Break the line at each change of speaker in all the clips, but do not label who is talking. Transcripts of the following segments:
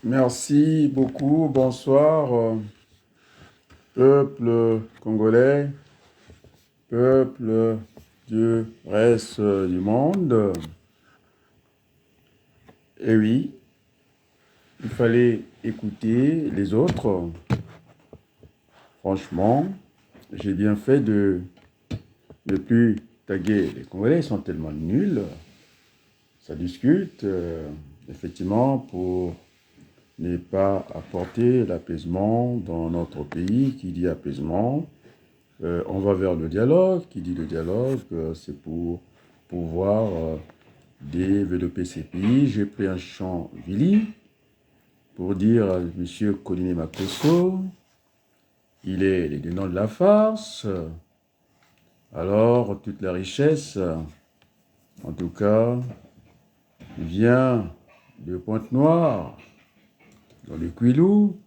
Merci beaucoup, bonsoir, peuple congolais, peuple du reste du monde. Et oui, il fallait écouter les autres. Franchement, j'ai bien fait de ne plus taguer les Congolais, ils sont tellement nuls. Ça discute, effectivement, pour ne pas apporter l'apaisement dans notre pays. Qui dit apaisement, on va vers le dialogue. Qui dit le dialogue, c'est pour pouvoir développer ces pays. J'ai pris un champ Vili pour dire à M. Koliné Makosso, il est les dénoms de la farce. Alors, toute la richesse, en tout cas, vient de Pointe-Noire, dans le Kouilou.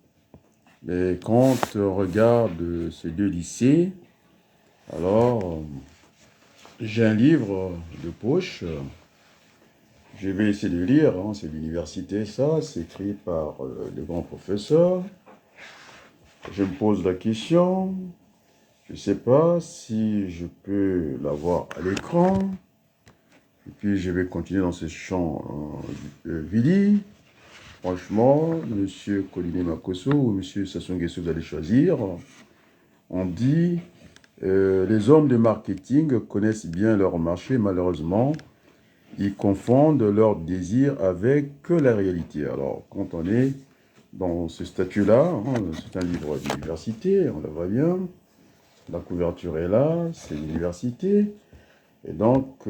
Mais quand on regarde ces deux lycées, alors j'ai un livre de poche, je vais essayer de lire, hein, c'est l'université ça, c'est écrit par le grand professeur. Je me pose la question, je ne sais pas si je peux l'avoir à l'écran, et puis je vais continuer dans ce champ Vili. Franchement, M. Koliné Makosso ou M. Sassou Nguesso, vous allez choisir. On dit, les hommes de marketing connaissent bien leur marché, malheureusement, ils confondent leur désir avec la réalité. Alors, quand on est dans ce statut-là, hein, c'est un livre d'université, on le voit bien, la couverture est là, c'est l'université, et donc,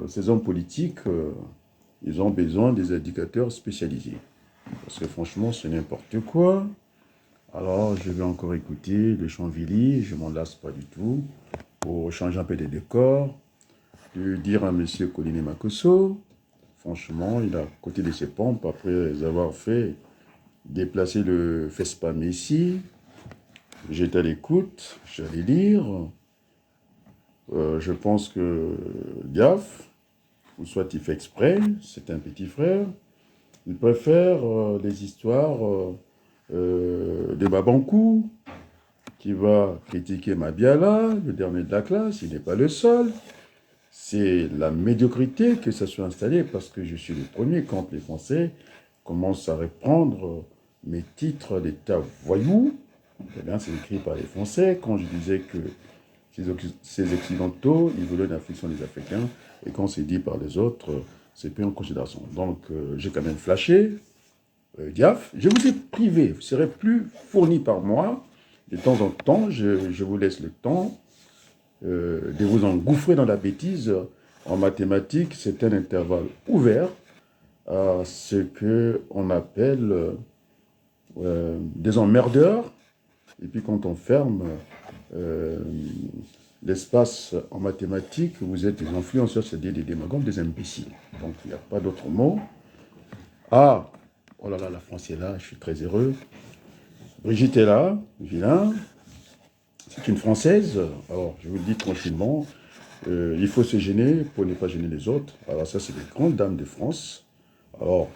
ces hommes politiques, ils ont besoin des indicateurs spécialisés. Parce que franchement, c'est n'importe quoi. Alors, je vais encore écouter le Chanvilly, je ne m'en lasse pas du tout, pour changer un peu des décors, de dire à M. Koliné Makosso, franchement, il a à côté de ses pompes, après avoir fait déplacer le FESPAM ici, j'étais à l'écoute, j'allais lire, je pense que Diaf, ou soit il fait exprès, c'est un petit frère, il préfère les histoires de Babankou, qui va critiquer Mabiala, le dernier de la classe, il n'est pas le seul. C'est la médiocrité que ça soit installé, parce que je suis le premier quand les Français commencent à reprendre mes titres d'État voyous. Eh bien, c'est écrit par les Français, quand je disais que ces Occidentaux, ils voulaient l'affliction des Africains, et quand c'est dit par les autres, c'est pris en considération. Donc, j'ai quand même flashé, Diaf, je vous ai privé, vous serez plus fourni par moi. De temps en temps, je vous laisse le temps de vous engouffrer dans la bêtise. En mathématiques, c'est un intervalle ouvert à ce qu'on appelle des emmerdeurs. Et puis quand on ferme l'espace en mathématiques, vous êtes des influenceurs, c'est-à-dire des démagogues, des imbéciles. Donc il n'y a pas d'autre mot. Ah, oh là là, la France est là, je suis très heureux. Brigitte est là, vilain. C'est une Française. Alors, je vous le dis tranquillement, il faut se gêner pour ne pas gêner les autres. Alors ça, c'est les grandes dames de France. Alors,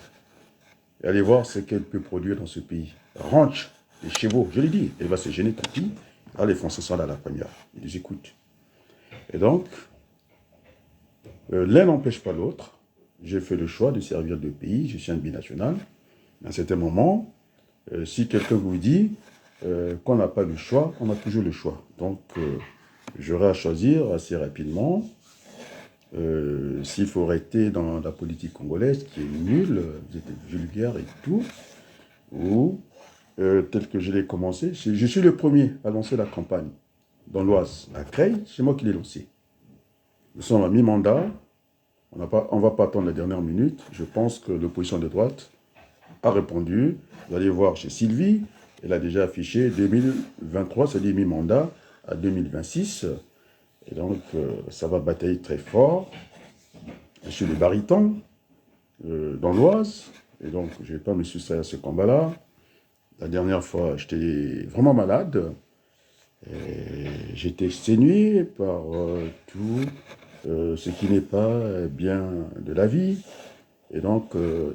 allez voir ce qu'elle peut produire dans ce pays. Ranch, les chevaux, je l'ai dit, elle va se gêner, tant pis. Ah, les Français sont là la première, ils les écoutent. Et donc, l'un n'empêche pas l'autre. J'ai fait le choix de servir deux pays, je suis un binational. À un certain moment, si quelqu'un vous dit qu'on n'a pas le choix, on a toujours le choix. Donc, j'aurai à choisir assez rapidement. s'il faut rester dans la politique congolaise, qui est nulle, vous êtes vulgaire et tout, ou tel que je l'ai commencé, je suis le premier à lancer la campagne dans l'Oise, à Creil, c'est moi qui l'ai lancé. Nous sommes à mi-mandat, on ne va pas attendre la dernière minute. Je pense que l'opposition de droite a répondu. Vous allez voir chez Sylvie, elle a déjà affiché 2023, c'est-à-dire mi-mandat, à 2026. Et donc, ça va batailler très fort. Je suis le baryton dans l'Oise, et donc je ne vais pas me soustraire à ce combat-là. La dernière fois, j'étais vraiment malade. J'étais exténué par tout ce qui n'est pas bien de la vie. Et donc,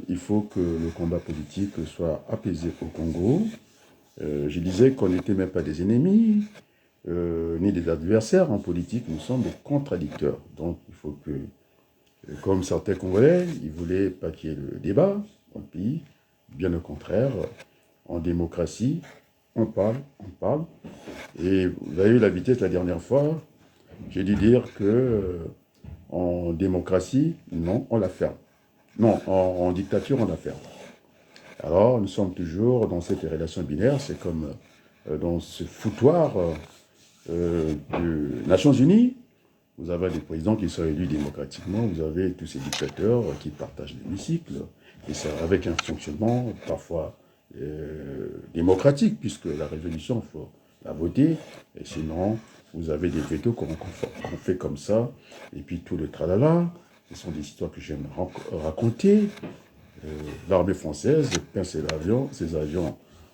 il faut que le combat politique soit apaisé au Congo. Je disais qu'on n'était même pas des ennemis, ni des adversaires en politique, nous sommes des contradicteurs. Donc, il faut que, comme certains Congolais, ils ne voulaient pas qu'il y ait le débat dans le pays. Bien au contraire, en démocratie, on parle. Et vous avez eu la vitesse la dernière fois, j'ai dû dire que en démocratie, non, on la ferme. Non, en dictature, on la ferme. Alors, nous sommes toujours dans cette relation binaire, c'est comme dans ce foutoir des Nations Unies. Vous avez des présidents qui sont élus démocratiquement, vous avez tous ces dictateurs qui partagent l'hémicycle, et ça avec un fonctionnement parfois démocratique, puisque la résolution, il faut la voter, et sinon, vous avez des vétos qu'on fait comme ça, et puis tout le tralala. Ce sont des histoires que j'aime raconter. L'armée française peint ses avions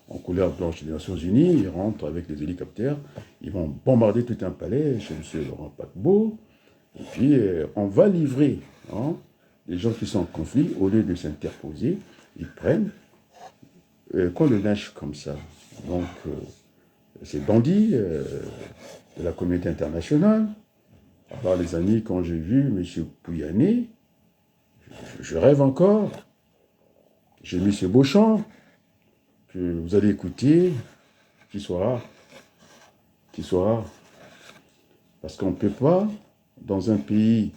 en couleur blanche des Nations Unies, ils rentrent avec les hélicoptères, ils vont bombarder tout un palais chez M. Laurent Gbagbo, et puis on va livrer les gens qui sont en conflit, au lieu de s'interposer, ils prennent qu'on le lynche comme ça. Donc, ces bandits de la communauté internationale. Alors, les amis, quand j'ai vu M. Pouyanné, je rêve encore. J'ai mis ce beau chant que vous allez écouter, qui soit rare. Parce qu'on ne peut pas, dans un pays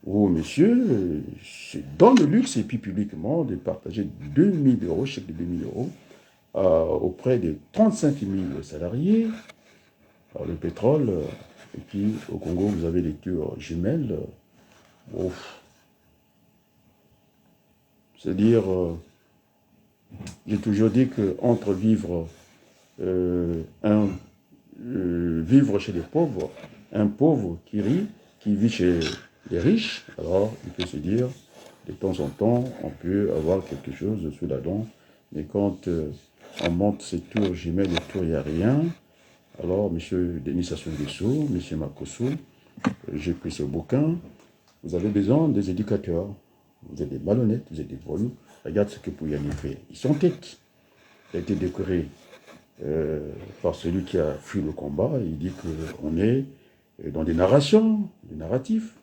où, monsieur, c'est dans le luxe et puis publiquement, de partager 2 000 euros, chèque de 2 000 euros, auprès de 35 000 salariés. Alors, le pétrole, et puis au Congo, vous avez les tours jumelles. C'est-à-dire, j'ai toujours dit qu'entre vivre chez les pauvres, un pauvre qui rit, qui vit chez les riches, alors il peut se dire, de temps en temps, on peut avoir quelque chose sous la dent, mais quand on monte ces tours jumelles, les tours, il n'y a rien. Alors, M. Denis Sassou Nguesso, M. Makosso, j'ai pris ce bouquin, vous avez besoin des éducateurs. Vous êtes des malhonnêtes, vous êtes des voyous. Regarde ce que Pouyanné fait. Ils sont tête. Il a été décoré par celui qui a fui le combat. Il dit qu'on est dans des narrations, des narratifs.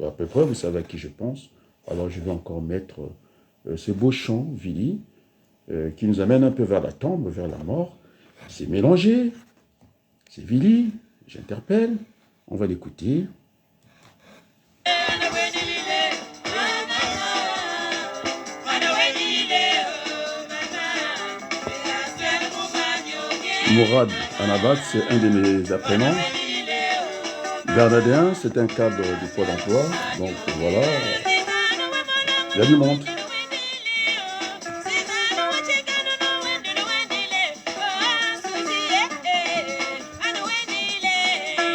À peu près, vous savez à qui je pense. Alors je vais encore mettre ce beau chant, Vili, qui nous amène un peu vers la tombe, vers la mort. C'est mélangé. C'est Vili, j'interpelle. On va l'écouter. Mourad Anabat, c'est un de mes apprenants. Bernadin, c'est un cadre du Pôle emploi. Donc voilà, il y a du monde.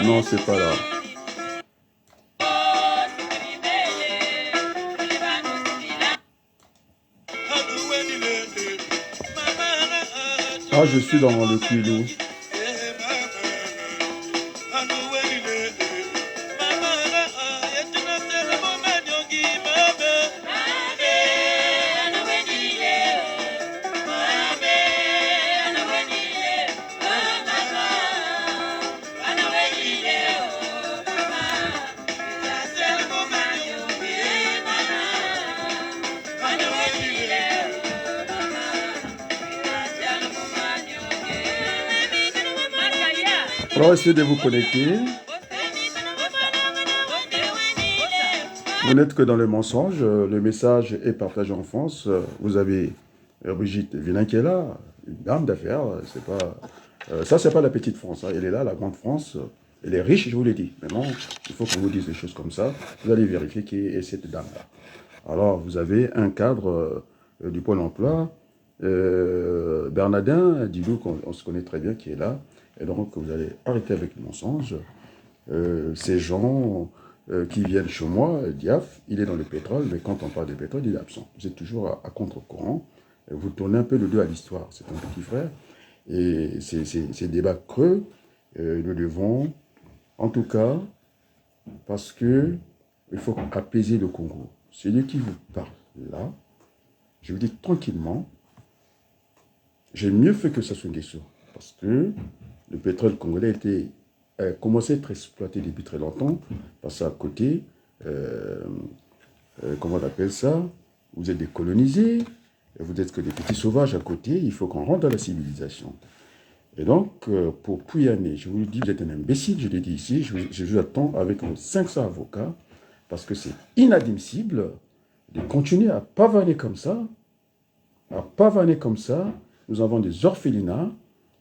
Non, c'est pas là. Ah, je suis dans le Quilou. Alors, essayez de vous connecter. Vous n'êtes que dans le mensonge. Le message est partagé en France. Vous avez Brigitte Villain qui est là, une dame d'affaires. C'est pas, ça, c'est pas la petite France, hein. Elle est là, la grande France. Elle est riche, je vous l'ai dit. Maintenant, il faut qu'on vous dise des choses comme ça. Vous allez vérifier qui est cette dame-là. Alors, vous avez un cadre du Pôle emploi, Bernardin, dis-nous qu'on se connaît très bien, qui est là. Et donc, vous allez arrêter avec le mensonge. Ces gens qui viennent chez moi, Diaf, il est dans le pétrole, mais quand on parle de pétrole, il est absent. Vous êtes toujours à contre-courant. Vous tournez un peu le dos à l'histoire. C'est un petit frère. Et ces débats creux, nous devons, en tout cas, parce que il faut apaiser le Congo. Celui qui vous parle là, je vous dis tranquillement, j'ai mieux fait que Sassou Nguesso, parce que le pétrole congolais a commencé à être exploité depuis très longtemps, parce qu'à côté, comment on appelle ça, vous êtes décolonisés, vous êtes que des petits sauvages à côté, il faut qu'on rentre dans la civilisation. Et donc, pour Pouyanné, je vous le dis, vous êtes un imbécile, je l'ai dit ici, je vous attends avec 500 avocats, parce que c'est inadmissible de continuer à pavaner comme ça, Nous avons des orphelinats,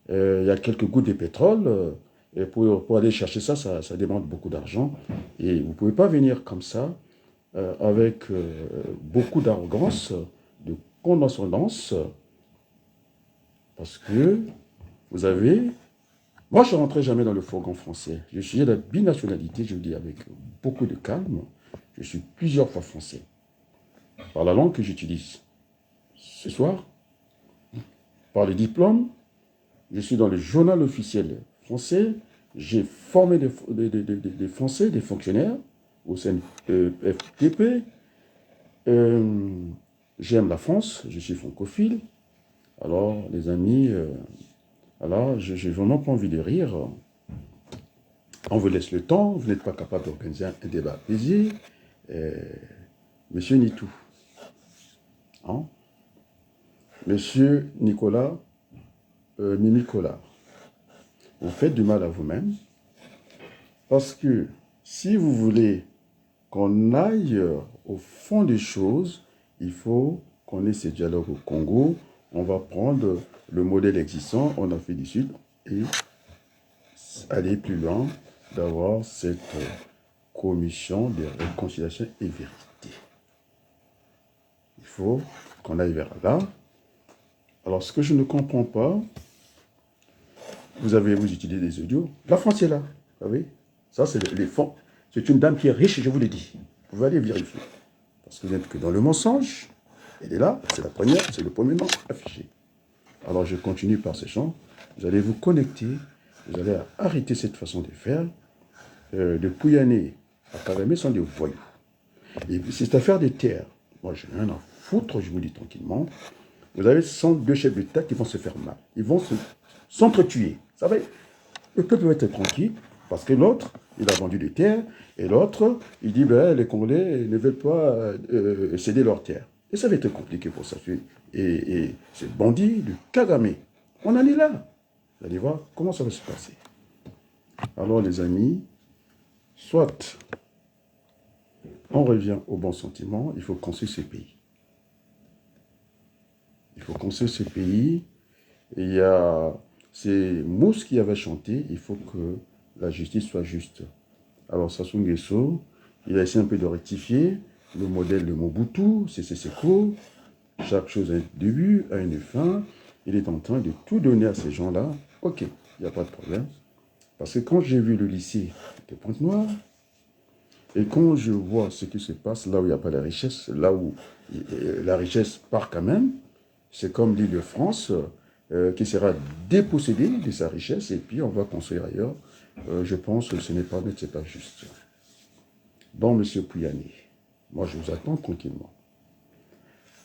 il y a quelques gouttes de pétrole, et pour aller chercher ça, ça demande beaucoup d'argent. Et vous ne pouvez pas venir comme ça, avec beaucoup d'arrogance, de condescendance, parce que vous avez... Moi, je ne rentrerai jamais dans le fourgon français. Je suis de la binationalité, je le dis avec beaucoup de calme. Je suis plusieurs fois français. Par la langue que j'utilise ce soir, par les diplômes, je suis dans le journal officiel français. J'ai formé des Français, des fonctionnaires au sein de FTP. J'aime la France, je suis francophile. Alors, les amis, alors, je n'ai vraiment pas envie de rire. On vous laisse le temps, vous n'êtes pas capable d'organiser un débat apaisé. Monsieur Nitou, hein? Monsieur Nicolas Mimi Collard, vous faites du mal à vous-même parce que si vous voulez qu'on aille au fond des choses, il faut qu'on ait ces dialogues au Congo. On va prendre le modèle existant en Afrique du Sud et aller plus loin, d'avoir cette commission de réconciliation et vérité. Il faut qu'on aille vers là. Alors, ce que je ne comprends pas, vous utilisez des audios. La France est là, vous savez. Ça, c'est les fonds. C'est une dame qui est riche, je vous l'ai dit. Vous pouvez aller vérifier. Parce que vous n'êtes que dans le mensonge. Elle est là, c'est la première, c'est le premier nom affiché. Alors, je continue par ces chants. Vous allez vous connecter, vous allez arrêter cette façon de faire. De Pouyanné à Karamé sont des voyous. Et cette affaire des terres, moi, je n'ai rien à foutre, je vous dis tranquillement. Vous avez 102 chefs d'État qui vont se faire mal. Ils vont s'entretuer. Ça va, le peuple va être tranquille parce que l'autre, il a vendu des terres et l'autre, il dit ben, les Congolais ne veulent pas céder leurs terres. Et ça va être compliqué pour ça. Et ces bandits de Kagame, on en est là. Vous allez voir comment ça va se passer. Alors les amis, soit on revient au bon sentiment, il faut construire ce pays. Il faut construire ce pays. Et il y a ces Mousse qui avait chanté, il faut que la justice soit juste. Alors Sassou Nguesso, il a essayé un peu de rectifier le modèle de Mobutu, c'est Seko. Chaque chose a un début, a une fin. Il est en train de tout donner à ces gens-là. Ok, il n'y a pas de problème. Parce que quand j'ai vu le lycée de Pointe-Noire, et quand je vois ce qui se passe là où il n'y a pas la richesse, là où la richesse part quand même, c'est comme l'île de France qui sera dépossédée de sa richesse et puis on va construire ailleurs. Je pense que ce n'est pas net, ce n'est pas juste. Bon, monsieur Pouyanné, moi je vous attends tranquillement.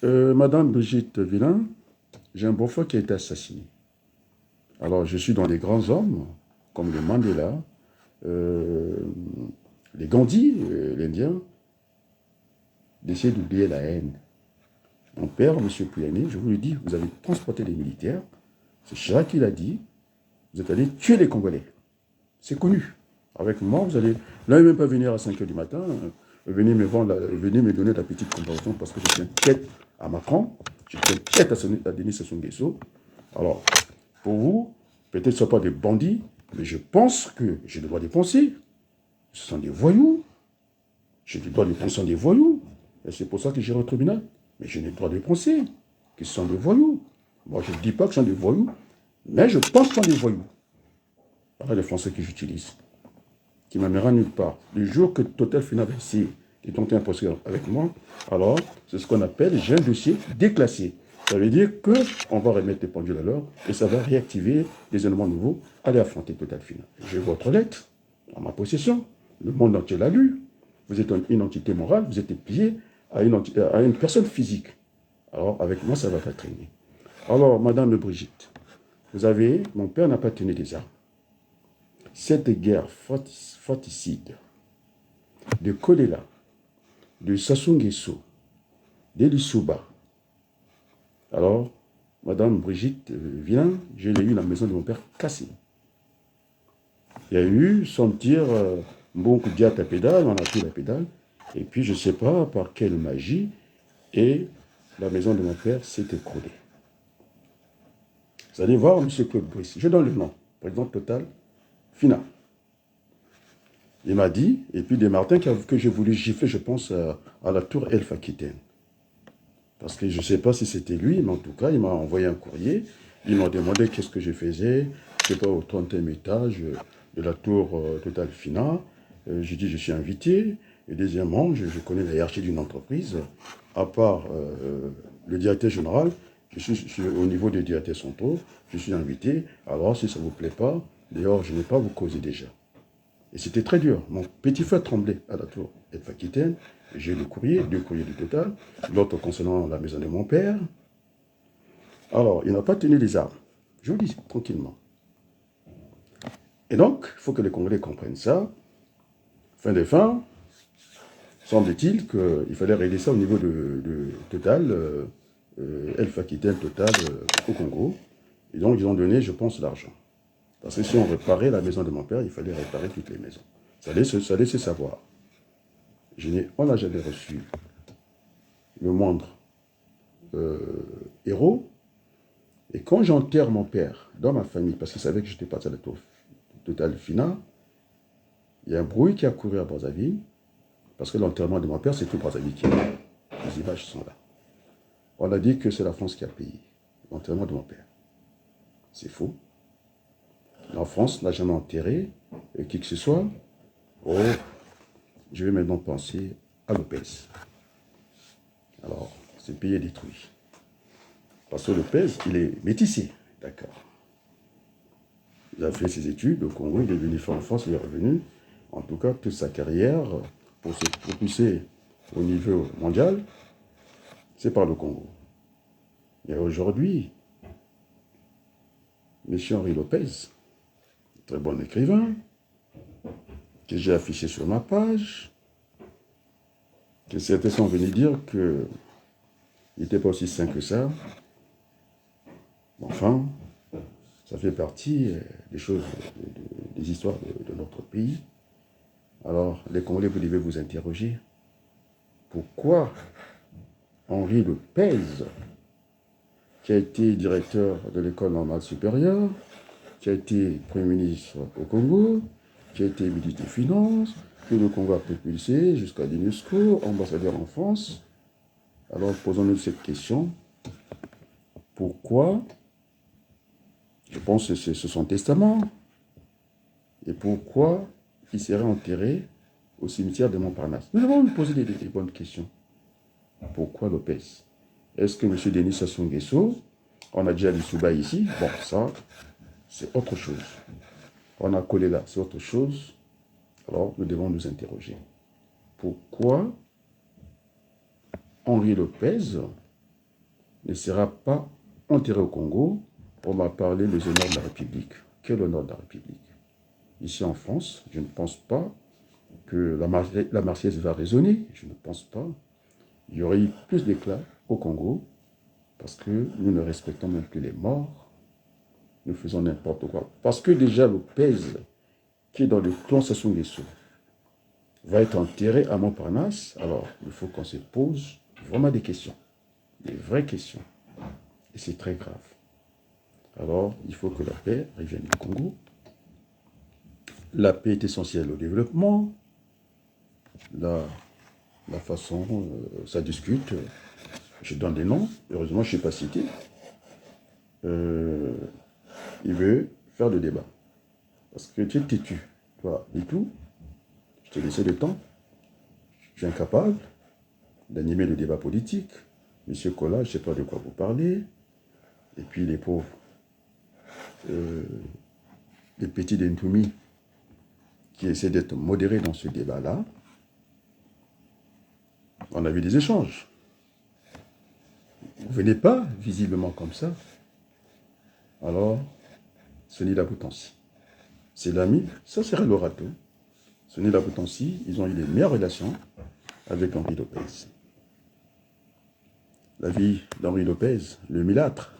Madame Brigitte Villain, j'ai un beau-frère qui a été assassiné. Alors je suis dans les grands hommes, comme le Mandela, les Gandhi, l'Indien, d'essayer d'oublier la haine. Mon père, M. Pouyanné, je vous le dis, vous avez transporté les militaires, c'est Chirac qui l'a dit, vous êtes allé tuer les Congolais. C'est connu. Avec moi, vous allez... Là, même pas venir à 5 h du matin, venez me donner la petite comparaison parce que je tiens tête à Macron, je tiens tête à Denis Sassou Nguesso. Alors, pour vous, peut-être que ce ne sont pas des bandits, mais je pense que j'ai le droit de penser. Ce sont des voyous. J'ai le droit de penser des voyous. Et c'est pour ça que j'irai au tribunal. Mais j'ai le droit de penser que ce sont des voyous. Moi, je ne dis pas que ce sont des voyous, mais je pense que ce sont des voyous. Voilà les Français que j'utilise, qui ne m'amènera nulle part. Le jour que Total Fina va essayer de tenter un procès avec moi, alors c'est ce qu'on appelle j'ai un dossier déclassé. Ça veut dire qu'on va remettre les pendules à l'heure et ça va réactiver des éléments nouveaux. Allez affronter Total Fina. J'ai votre lettre en ma possession. Le monde entier l'a lu. Vous êtes une entité morale, vous êtes plié à une personne physique. Alors, avec moi, ça ne va pas traîner. Alors, Madame Brigitte, vous avez, mon père n'a pas tenu des armes. Cette guerre fratricide de Kolela, de Sassou Nguesso, d'Elisouba. Alors, Madame Brigitte vient, j'ai eu la maison de mon père cassée. Il y a eu, sans me dire, bon coup de diable à pédale, on a pris la pédale, et puis je ne sais pas par quelle magie, et la maison de mon père s'est écroulée. Vous allez voir, M. Claude Brice, je donne le nom, président Total Fina. Il m'a dit, et puis Desmartins que j'ai voulu gifler, je pense, à la tour Elf Aquitaine. Parce que je ne sais pas si c'était lui, mais en tout cas, il m'a envoyé un courrier. Il m'a demandé qu'est-ce que je faisais, je ne sais pas, au 30e étage de la tour Total Fina. J'ai dit, je suis invité. Et deuxièmement, je connais la hiérarchie d'une entreprise. À part le directeur général, je suis au niveau des directeurs centraux, je suis invité. Alors, si ça ne vous plaît pas, d'ailleurs, je n'ai pas vous causer déjà. Et c'était très dur. Mon petit frère tremblait à la tour Elf Aquitaine. J'ai le courrier, deux courriers du Total, l'autre concernant la maison de mon père. Alors, il n'a pas tenu les armes. Je vous dis tranquillement. Et donc, il faut que les Congolais comprennent ça. Fin des fins, semble-t-il qu'il fallait régler ça au niveau de Total, Elf Aquitaine Total au Congo. Et donc, ils ont donné, je pense, l'argent. Parce que si on réparait la maison de mon père, il fallait réparer toutes les maisons. Ça allait se savoir. On n'a jamais reçu le moindre héros. Et quand j'enterre mon père dans ma famille, parce qu'il savait que j'étais parti à la tour Total Fina, il y a un bruit qui a couru à Brazzaville, parce que l'enterrement de mon père, c'est tout Brazzaville qui est là. Les images sont là. On a dit que c'est la France qui a payé l'enterrement de mon père. C'est faux. La France n'a jamais enterré qui que ce soit. Oh, je vais maintenant penser à Lopez. Alors, ce pays est détruit. Parce que Lopez, il est métissé, d'accord. Il a fait ses études au Congo, il est venu faire en France, il est revenu. En tout cas, toute sa carrière, pour se propulser au niveau mondial, c'est par le Congo. Et aujourd'hui, M. Henri Lopez, très bon écrivain, que j'ai affiché sur ma page, que certains sont venus dire qu'il n'était pas aussi sain que ça. Enfin, ça fait partie des choses, des histoires de notre pays. Alors, les Congolais, vous devez vous interroger. Pourquoi Henri Lopez, qui a été directeur de l'école normale supérieure, qui a été Premier ministre au Congo, qui a été ministre des Finances, que le Congo a propulsé jusqu'à l'UNESCO, ambassadeur en France. Alors, posons-nous cette question. Pourquoi? Je pense que c'est son testament. Et pourquoi il serait enterré au cimetière de Montparnasse? Nous devons nous poser des bonnes questions. Pourquoi Lopez? Est-ce que M. Denis Sassou Nguesso, on a déjà l'Isouba ici? Bon, ça, c'est autre chose. On a collé là, c'est autre chose. Alors, nous devons nous interroger. Pourquoi Henri Lopez ne sera pas enterré au Congo? On m'a parlé des honneurs de la République. Quel honneur de la République? Ici en France, je ne pense pas que la Marseillaise va résonner. Je ne pense pas. Il y aurait eu plus d'éclat au Congo parce que nous ne respectons même plus les morts. Nous faisons n'importe quoi. Parce que déjà Lopez, qui est dans le clan Sassou Nguesso, va être enterré à Montparnasse. Alors, il faut qu'on se pose vraiment des questions, des vraies questions. Et c'est très grave. Alors, il faut que la paix revienne au Congo. La paix est essentielle au développement. La, la façon, ça discute. Je donne des noms. Heureusement, je ne suis pas cité. Il veut faire le débat. Parce que tu es têtu. Toi, et tout. Je t'ai laissé le temps. Je suis incapable d'animer le débat politique. Monsieur Kola, je ne sais pas de quoi vous parlez. Et puis les pauvres, les petits d'Entoumi qui essaient d'être modérés dans ce débat-là. On a vu des échanges. Vous venez pas visiblement comme ça. Alors, Soni Laboutansi. C'est l'ami, ça serait l'orato. Soni Laboutansi, ils ont eu les meilleures relations avec Henri Lopez. La vie d'Henri Lopez, le mulâtre,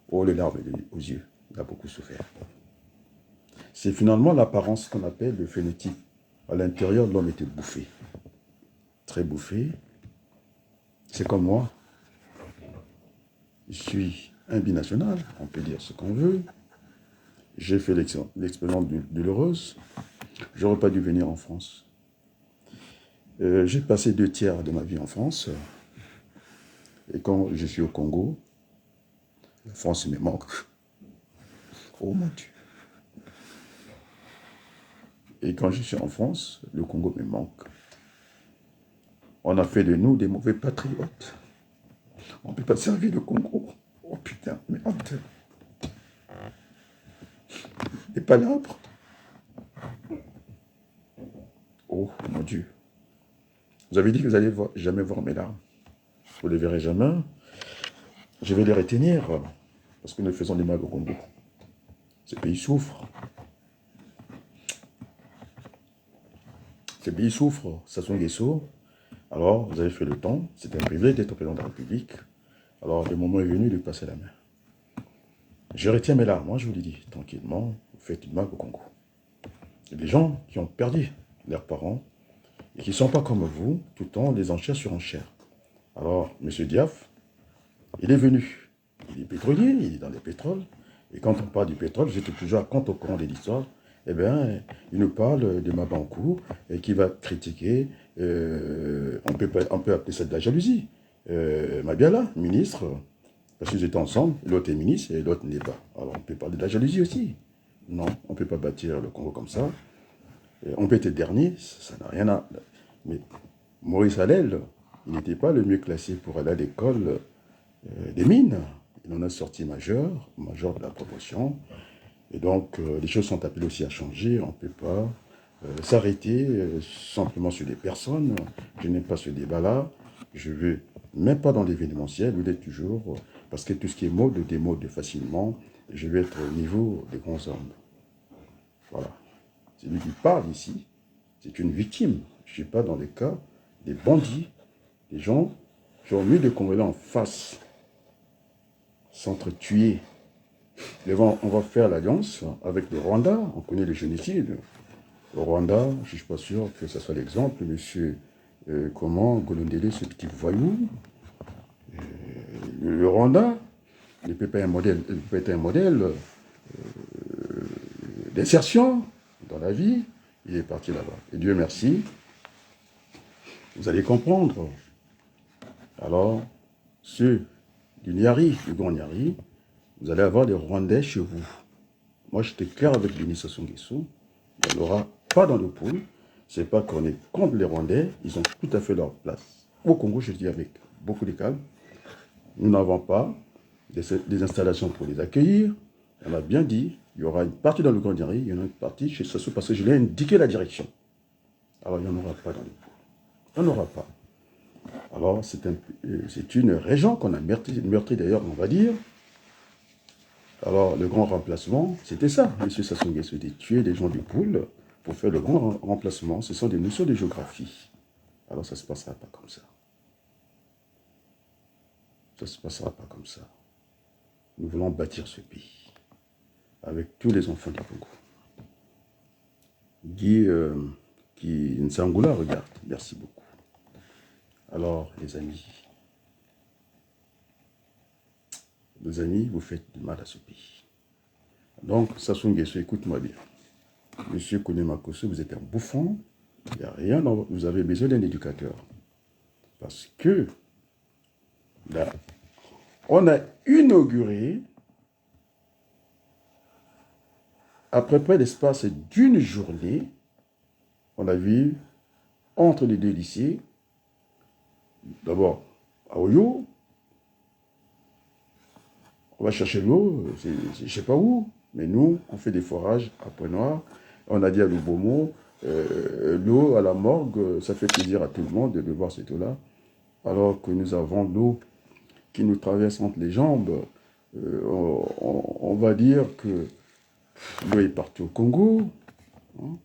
oh, les larmes aux yeux, il a beaucoup souffert. C'est finalement l'apparence qu'on appelle le phénotype. À l'intérieur, l'homme était bouffé. Très bouffé. C'est comme moi. Je suis un binational, on peut dire ce qu'on veut. J'ai fait l'expérience douloureuse. Je n'aurais pas dû venir en France. J'ai passé 2 tiers de ma vie en France. Et quand je suis au Congo, la France me manque. Oh mon Dieu. Et quand je suis en France, le Congo me manque. On a fait de nous des mauvais patriotes. On ne peut pas servir le Congo. Oh putain, merde. Des palabres. Oh mon Dieu. Vous avez dit que vous n'allez jamais voir mes larmes. Vous ne les verrez jamais. Je vais les retenir. Parce que nous faisons du mal au Congo. Ce pays souffre. Ce pays souffre. Sassou Nguesso. Alors, vous avez fait le temps. C'est un privilège d'être président de la République. Alors, le moment est venu de passer la main. Je retiens mes larmes. Moi, je vous l'ai dit, tranquillement, vous faites du mal au Congo. Il y a des gens qui ont perdu leurs parents et qui ne sont pas comme vous, tout le temps, les enchères sur enchères. Alors, M. Diaf, il est venu. Il est pétrolier, il est dans les pétroles. Et quand on parle du pétrole, j'étais toujours quand au courant de l'histoire, eh bien, il nous parle de Mabankou et qui va critiquer, on peut appeler ça de la jalousie. Mabiala, ministre, parce qu'ils étaient ensemble, l'autre est ministre et l'autre n'est pas. Alors on peut parler de la jalousie aussi. Non, on ne peut pas bâtir le Congo comme ça. On peut être dernier, ça n'a rien à... Mais Maurice Allel, il n'était pas le mieux classé pour aller à l'école des mines. Il en a sorti major de la promotion. Et donc, les choses sont appelées aussi à changer. On ne peut pas s'arrêter simplement sur des personnes. Je n'aime pas ce débat-là. Je ne veux même pas dans l'événementiel, vous l'êtes toujours, parce que tout ce qui est mode démode facilement. Je vais être au niveau des grands hommes. Voilà. Celui qui parle ici, c'est une victime. Je ne suis pas dans les cas des bandits, des gens qui ont mis des Congolais en face, s'entretuer. On va faire l'alliance avec le Rwanda. On connaît le génocide. Le Rwanda, je ne suis pas sûr que ce soit l'exemple. Monsieur, Golondele, ce petit voyou. Le Rwanda ne peut pas être un modèle d'insertion dans la vie. Il est parti là-bas. Et Dieu merci, vous allez comprendre. Alors, ceux du Niari, du Grand Niari, vous allez avoir des Rwandais chez vous. Moi, j'étais clair avec le ministre Sassou Nguesso. Il n'y en aura pas dans le pool. C'est pas qu'on est contre les Rwandais. Ils ont tout à fait leur place. Au Congo, je dis avec beaucoup de calme. Nous n'avons pas des installations pour les accueillir. On a bien dit, il y aura une partie dans le Grand Niari, il y en a une partie chez Sassou, parce que je l'ai indiqué la direction. Alors, il n'y en aura pas dans le pool. Il n'y en aura pas. Alors, c'est une région qu'on a meurtrie d'ailleurs, on va dire. Alors, le grand remplacement, c'était ça. M. Sassou Nguesso de tuer les gens du pool pour faire le grand remplacement. Ce sont des notions de géographie. Alors, ça ne se passera pas comme ça. Ça ne se passera pas comme ça. Nous voulons bâtir ce pays avec tous les enfants du Congo. Guy qui Nsangoula regarde. Merci beaucoup. Alors, les amis, vous faites du mal à ce pays. Donc, Sassou Nguesso, écoute-moi bien. Monsieur Konemakoso, vous êtes un bouffon. Il n'y a rien, vous avez besoin d'un éducateur. Parce que, là, on a inauguré, à peu près l'espace d'une journée, on a vu, entre les deux lycées, d'abord, à Oyo, on va chercher l'eau, je ne sais pas où, mais nous, on fait des forages à Pointe-Noire. On a dit à Lubomo, l'eau à la morgue, ça fait plaisir à tout le monde de voir cette eau-là, alors que nous avons l'eau qui nous traverse entre les jambes. On va dire que l'eau est partie au Congo. Hein.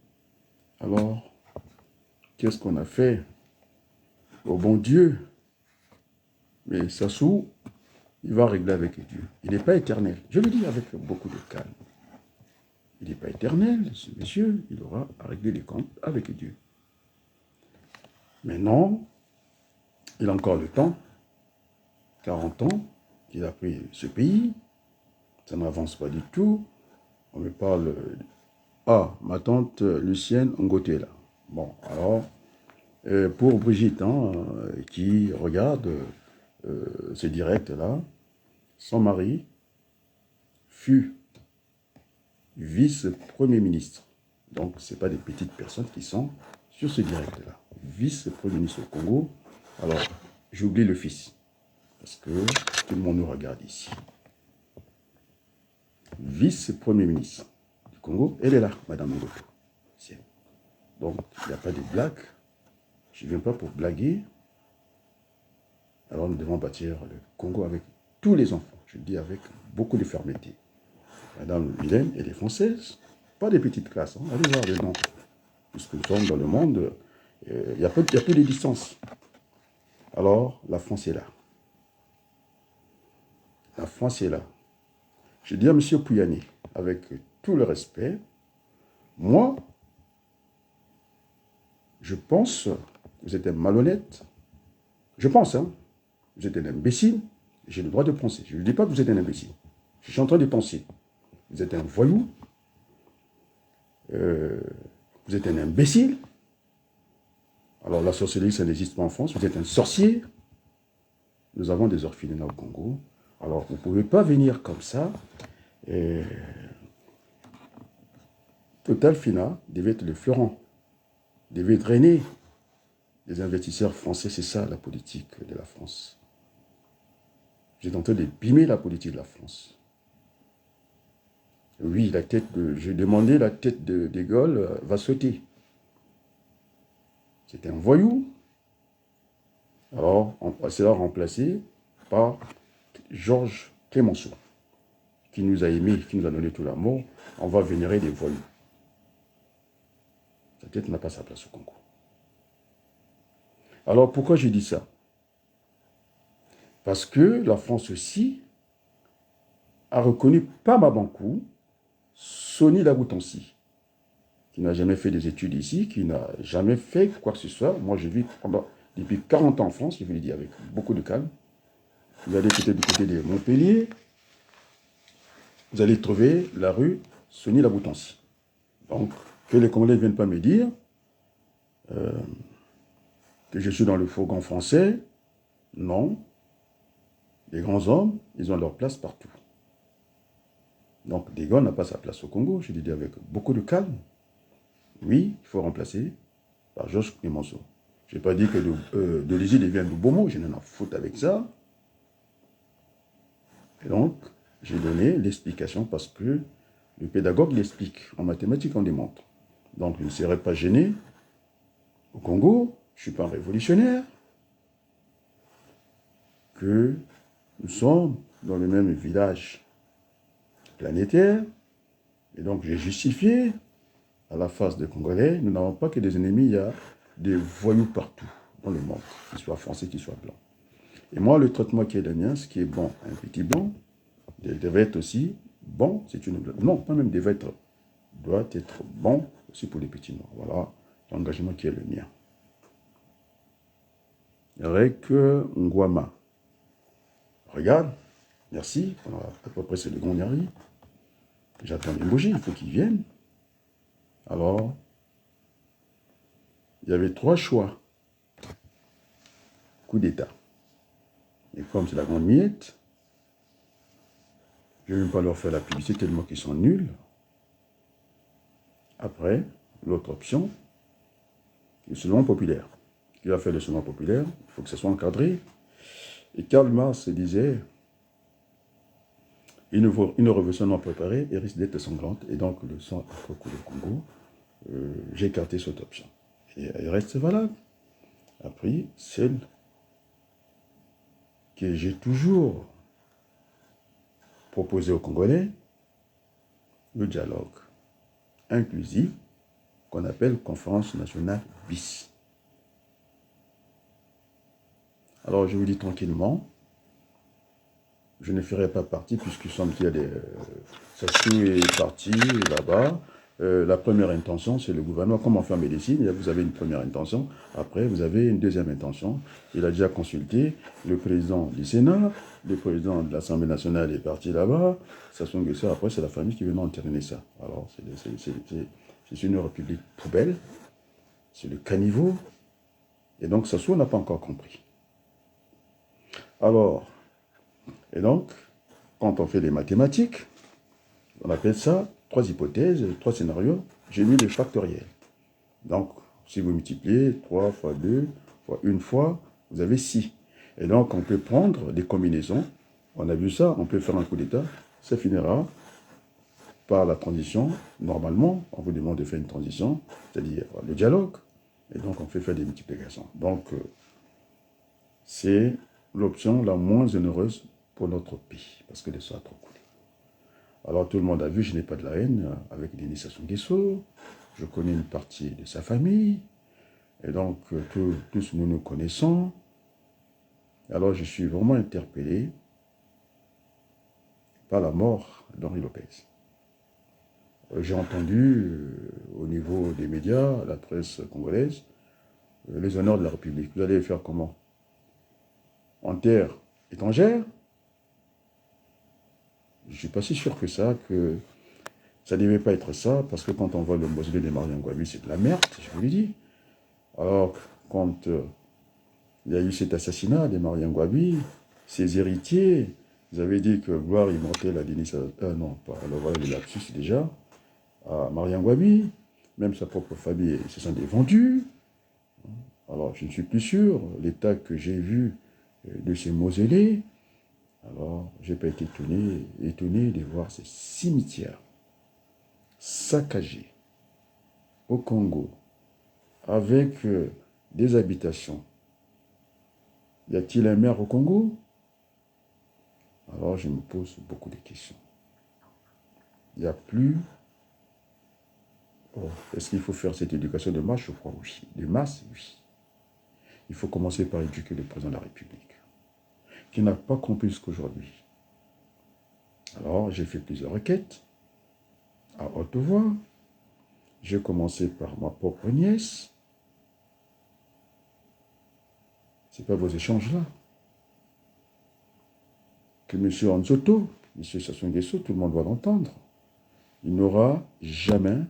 Alors, qu'est-ce qu'on a fait? Au bon Dieu. Mais Sassou, il va régler avec Dieu. Il n'est pas éternel. Je le dis avec beaucoup de calme. Il n'est pas éternel, ce monsieur. Il aura à régler les comptes avec Dieu. Maintenant, il a encore le temps. 40 ans qu'il a pris ce pays. Ça n'avance pas du tout. On me parle... Ah, ma tante Lucienne Ngote est là. Bon, alors, pour Brigitte, hein, qui regarde ce direct-là, son mari fut vice-premier ministre. Donc, ce n'est pas des petites personnes qui sont sur ce direct-là. Vice-premier ministre au Congo. Alors, j'oublie le fils, parce que tout le monde nous regarde ici. Vice-premier ministre du Congo, elle est là, Madame Ngoto. Donc, il n'y a pas de blague. Je ne viens pas pour blaguer. Alors, nous devons bâtir le Congo avec tous les enfants. Je le dis avec beaucoup de fermeté. Madame Hélène, elle est française. Pas des petites classes. Hein. Allez voir les noms. Puisque nous sommes dans le monde, il y a peu de distance. Alors, la France est là. La France est là. Je dis à M. Pouyanné, avec tout le respect, moi, je pense, vous êtes un malhonnête, je pense, hein, vous êtes un imbécile, j'ai le droit de penser. Je ne dis pas que vous êtes un imbécile. Je suis en train de penser. Vous êtes un voyou, vous êtes un imbécile. Alors la sorcellerie, ça n'existe pas en France. Vous êtes un sorcier. Nous avons des orphelinats au Congo. Alors vous ne pouvez pas venir comme ça. Total Fina devait être le fleuron, devait drainer les investisseurs français. C'est ça la politique de la France. J'ai tenté de bimer la politique de la France. Oui, j'ai demandé la tête de Gaulle va sauter. C'était un voyou. Alors, on sera remplacé par Georges Clemenceau, qui nous a aimés, qui nous a donné tout l'amour. On va vénérer des voyous. Sa tête n'a pas sa place au Congo. Alors, pourquoi je dis ça? Parce que la France aussi a reconnu par Mabankou Soni Laboutansi, qui n'a jamais fait des études ici, qui n'a jamais fait quoi que ce soit. Moi, je vis depuis 40 ans en France, je vous le dis avec beaucoup de calme. Vous allez peut-être du côté de Montpellier, vous allez trouver la rue Soni Laboutansi. Donc, que les Congolais ne viennent pas me dire que je suis dans le fourgon français. Non. Les grands hommes, ils ont leur place partout. Donc, De Gaulle n'a pas sa place au Congo, je le dis avec beaucoup de calme. Oui, il faut remplacer par Georges Clemenceau. Je n'ai pas dit que de l'Égypte devient de beaux mots, je n'en ai foutre avec ça. Et donc, j'ai donné l'explication parce que le pédagogue l'explique. En mathématiques, on démontre. Donc, je ne serai pas gêné. Au Congo, je ne suis pas un révolutionnaire. Que nous sommes dans le même village planétaire. Et donc, j'ai justifié à la face des Congolais, nous n'avons pas que des ennemis, il y a des voyous partout dans le monde, qu'ils soient français, qu'ils soient blancs. Et moi, le traitement qui est le mien, ce qui est bon, un petit blanc, devait être aussi bon, c'est une... Non, pas même devait être, doit être bon aussi pour les petits noirs. Voilà, l'engagement qui est le mien. Rek Ngwama. Regarde, merci. À peu près c'est le grand dernier. J'attends les bougies, il faut qu'ils viennent. Alors, il y avait 3 choix. Coup d'État. Et comme c'est la grande miette, je ne vais même pas leur faire la publicité tellement qu'ils sont nuls. Après, l'autre option, le soulèvement populaire. Qui va faire le soulèvement populaire? Il faut que ce soit encadré. Et Karl Marx se disait, une révolution non préparée et risque d'être sanglante. Et donc, le sang a coulé au Congo. J'ai écarté cette option. Et elle reste valable. Après, celle que j'ai toujours proposée aux Congolais, le dialogue inclusif qu'on appelle Conférence nationale bis. Alors, je vous dis tranquillement, je ne ferai pas partie, puisqu'il semble qu'il y a des... Sassou est parti là-bas. La première intention, c'est le gouvernement. Comme on fait en médecine, vous avez une première intention, après vous avez une deuxième intention. Il a déjà consulté le président du Sénat, le président de l'Assemblée nationale est parti là-bas. Sassou Nguesso, après c'est la famille qui vient entériner ça. Alors c'est une république poubelle, c'est le caniveau, et donc Sassou n'a pas encore compris. Alors, et donc, quand on fait les mathématiques, on appelle ça 3 hypothèses, 3 scénarios. J'ai mis le factoriel. Donc, si vous multipliez 3 fois 2 fois 1 fois, vous avez 6. Et donc, on peut prendre des combinaisons. On a vu ça, on peut faire un coup d'État. Ça finira par la transition. Normalement, on vous demande de faire une transition, c'est-à-dire le dialogue. Et donc, on fait faire des multiplications. Donc, c'est l'option la moins onéreuse pour notre pays, parce que le sang a trop coulé. Alors tout le monde a vu, je n'ai pas de la haine avec Denis Sassou Nguesso, je connais une partie de sa famille, et donc tous nous nous connaissons. Alors je suis vraiment interpellé par la mort d'Henri Lopez. J'ai entendu au niveau des médias, la presse congolaise, les honneurs de la République. Vous allez faire comment? En terre étrangère? Je ne suis pas si sûr que ça ne devait pas être ça, parce que quand on voit le mausolée de Mariam Ngouabi, c'est de la merde, je vous l'ai dit. Alors, quand il y a eu cet assassinat de Mariam Ngouabi, ses héritiers, ils avaient dit que gloire immortelle à Denis... non, pas alors voilà le lapsus déjà, à Mariam Ngouabi, même sa propre famille se sont vendus. Alors, je ne suis plus sûr, l'état que j'ai vu de ces mausolées. Alors, je n'ai pas été étonné de voir ces cimetières saccagés au Congo, avec des habitations. Y a-t-il un maire au Congo? Alors, je me pose beaucoup de questions. Il n'y a plus... Oh, est-ce qu'il faut faire cette éducation de masse? Je crois oui. De masse, oui. Il faut commencer par éduquer le président de la République, qui n'a pas compris jusqu'aujourd'hui. Alors, j'ai fait plusieurs requêtes à haute voix. J'ai commencé par ma propre nièce. Ce n'est pas vos échanges-là. Que M. Anzoto, M. Sassou Nguesso, tout le monde va l'entendre, il n'aura jamais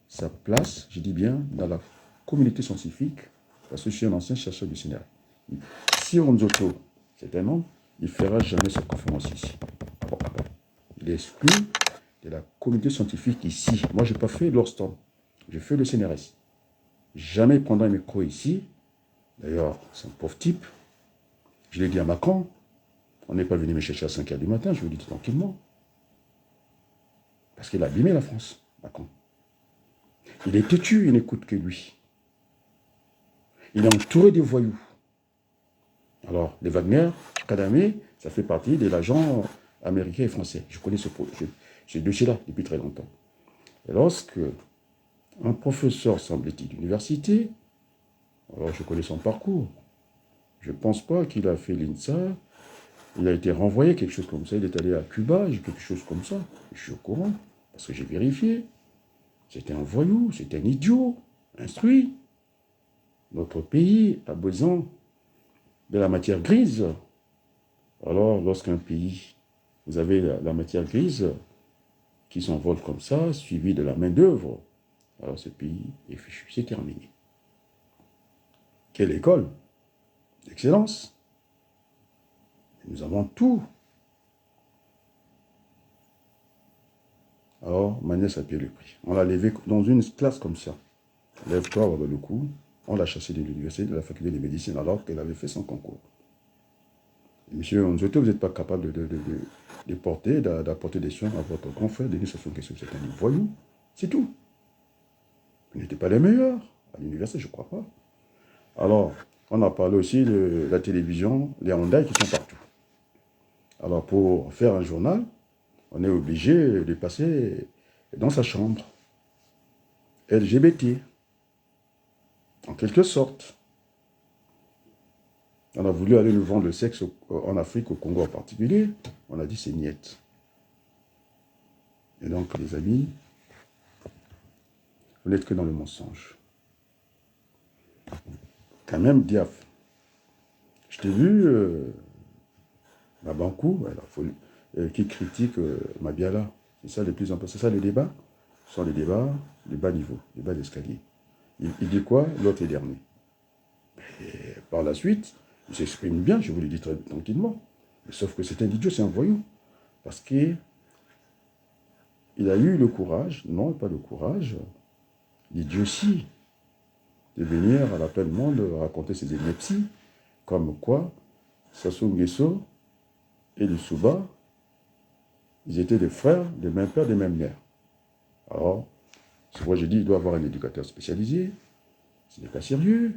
sa place, je dis bien, dans la communauté scientifique, parce que je suis un ancien chercheur du Sénat. Si Anzoto, c'est un homme, il ne fera jamais sa conférence ici. Il est exclu de la communauté scientifique ici. Moi, je n'ai pas fait l'Orston. J'ai fait le CNRS. Jamais prendre un micro ici. D'ailleurs, c'est un pauvre type. Je l'ai dit à Macron. On n'est pas venu me chercher à 5 h du matin, je vous le dis tranquillement. Parce qu'il a abîmé la France, Macron. Il est têtu, il n'écoute que lui. Il est entouré de voyous. Alors, les Wagner, Kadame, ça fait partie de l'agent américain et français. Je connais ce dossier-là depuis très longtemps. Et lorsque un professeur, semble-t-il, d'université, alors je connais son parcours, je ne pense pas qu'il a fait l'INSA, il a été renvoyé, quelque chose comme ça, il est allé à Cuba, quelque chose comme ça. Je suis au courant, parce que j'ai vérifié. C'était un voyou, c'était un idiot, instruit. Notre pays a besoin de la matière grise. Alors, lorsqu'un pays, vous avez la matière grise qui s'envole comme ça, suivie de la main-d'œuvre, alors ce pays est fichu, c'est terminé. Quelle école d'excellence. Nous avons tout. Alors, Magnès a payé le prix. On l'a levé dans une classe comme ça. Lève-toi, avoir le coup. On l'a chassé de l'université, de la faculté de médecine, alors qu'elle avait fait son concours. Et monsieur Onzoto, vous n'êtes pas capable d'apporter des soins à votre grand frère, Denis Sassou Nguesso. C'est un voyou. C'est tout. Vous n'étiez pas les meilleurs. À l'université, je ne crois pas. Alors, on a parlé aussi de la télévision, les Honda qui sont partout. Alors, pour faire un journal, on est obligé de passer dans sa chambre. LGBT. En quelque sorte. On a voulu aller nous vendre le sexe en Afrique, au Congo en particulier. On a dit c'est niette. Et donc, les amis, vous n'êtes que dans le mensonge. Quand même, Diaf, je t'ai vu, Babankou, qui critique Mabiala. C'est ça le plus important. C'est ça le débat. Ce sont les débats de bas niveau, les bas d'escalier. Il dit quoi? L'autre est dernier. Et par la suite, il s'exprime bien, je vous le dis très tranquillement. Sauf que c'est un idiot, c'est un voyou. Parce qu'il a eu le courage, non pas le courage, l'idiotie, de venir à l'appel monde raconter ses inepties, comme quoi Sassou Nguesso et Lissouba, ils étaient des frères, des mêmes pères, des mêmes mères. Alors, c'est pourquoi j'ai dit, il doit avoir un éducateur spécialisé, ce n'est pas sérieux,